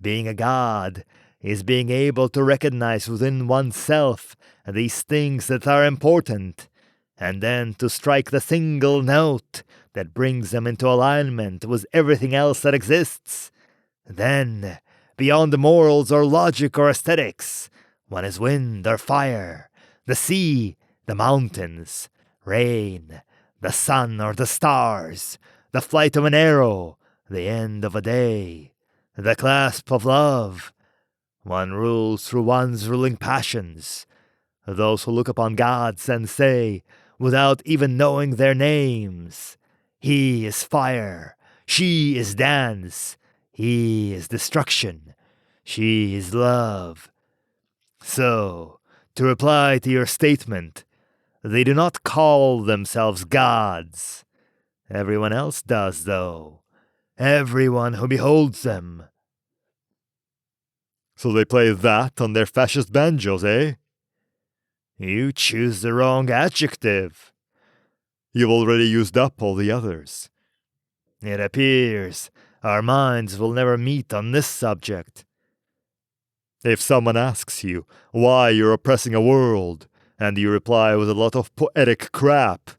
Being a god is being able to recognize within oneself these things that are important, and then to strike the single note that brings them into alignment with everything else that exists. Then, beyond morals or logic or aesthetics, one is wind or fire, the sea, the mountains, rain, the sun or the stars, the flight of an arrow, the end of a day, the clasp of love. One rules through one's ruling passions. Those who look upon gods and say, without even knowing their names, he is fire, she is dance, he is destruction, she is love. So, to reply to your statement, they do not call themselves gods. Everyone else does, though. Everyone who beholds them. So they play that on their fascist banjos, eh? You choose the wrong adjective. You've already used up all the others. It appears our minds will never meet on this subject. If someone asks you why you're oppressing a world, and you reply with a lot of poetic crap,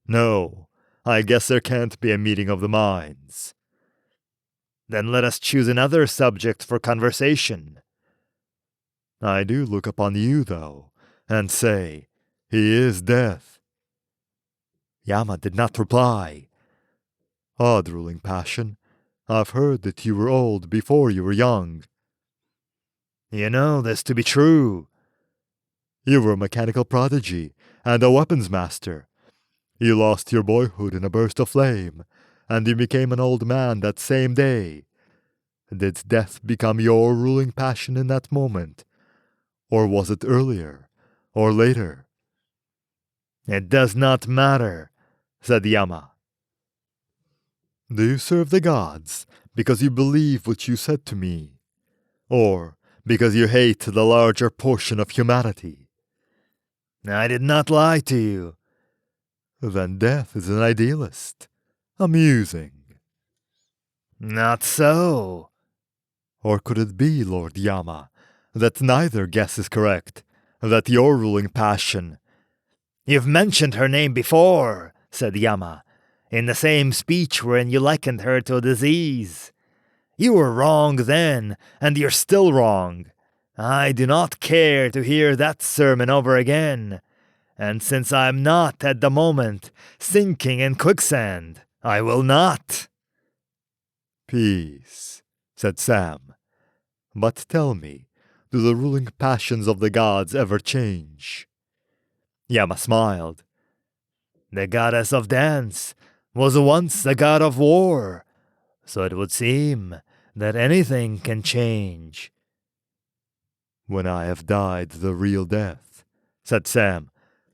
no, I guess there can't be a meeting of the minds. Then let us choose another subject for conversation. I do look upon you, though, and say, he is death. Yama did not reply. Odd ruling passion. I've heard that you were old before you were young. You know this to be true. You were a mechanical prodigy and a weapons master. You lost your boyhood in a burst of flame, and you became an old man that same day. Did death become your ruling passion in that moment? Or was it earlier, or later? It does not matter, said Yama. Do you serve the gods because you believe what you said to me? Or because you hate the larger portion of humanity? I did not lie to you. Then death is an idealist. Amusing. Not so. Or could it be, Lord Yama, that neither guess is correct, that your ruling passion... You've mentioned her name before, said Yama, in the same speech wherein you likened her to a disease. You were wrong then, and you're still wrong. I do not care to hear that sermon over again. And since I am not, at the moment, sinking in quicksand, I will not. Peace, said Sam. But tell me, do the ruling passions of the gods ever change? Yama smiled. The goddess of dance was once the god of war. So it would seem that anything can change. When I have died the real death, said Sam,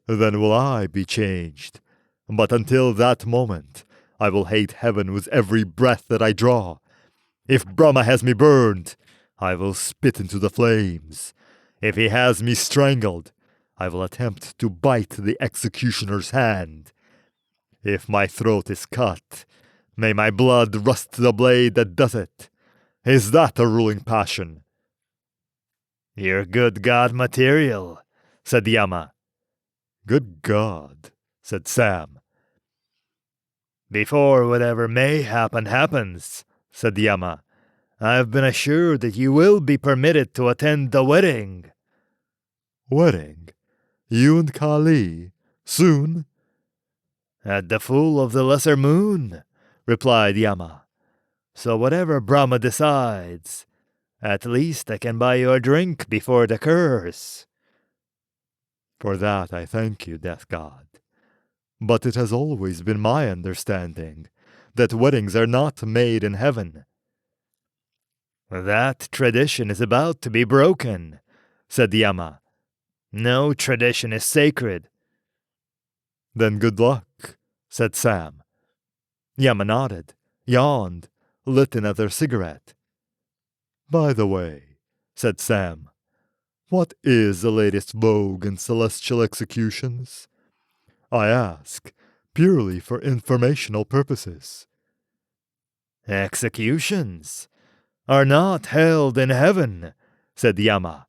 then will I be changed. But until that moment, I will hate heaven with every breath that I draw. If Brahma has me burned, I will spit into the flames. If he has me strangled, I will attempt to bite the executioner's hand. If my throat is cut, may my blood rust the blade that does it. Is that a ruling passion? You're good God material, said Yama. Good God, said Sam. Before whatever may happen happens, said Yama, I've been assured that you will be permitted to attend the wedding. Wedding? You and Kali? Soon? At the full of the lesser moon, replied Yama. So whatever Brahma decides, at least I can buy you a drink before it occurs. For that I thank you, Death God. But it has always been my understanding that weddings are not made in heaven. That tradition is about to be broken, said Yama. No tradition is sacred. Then good luck, said Sam. Yama nodded, yawned, lit another cigarette. By the way, said Sam, what is the latest vogue in celestial executions? I ask, purely for informational purposes. Executions are not held in heaven, said Yama,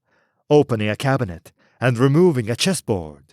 opening a cabinet and removing a chessboard.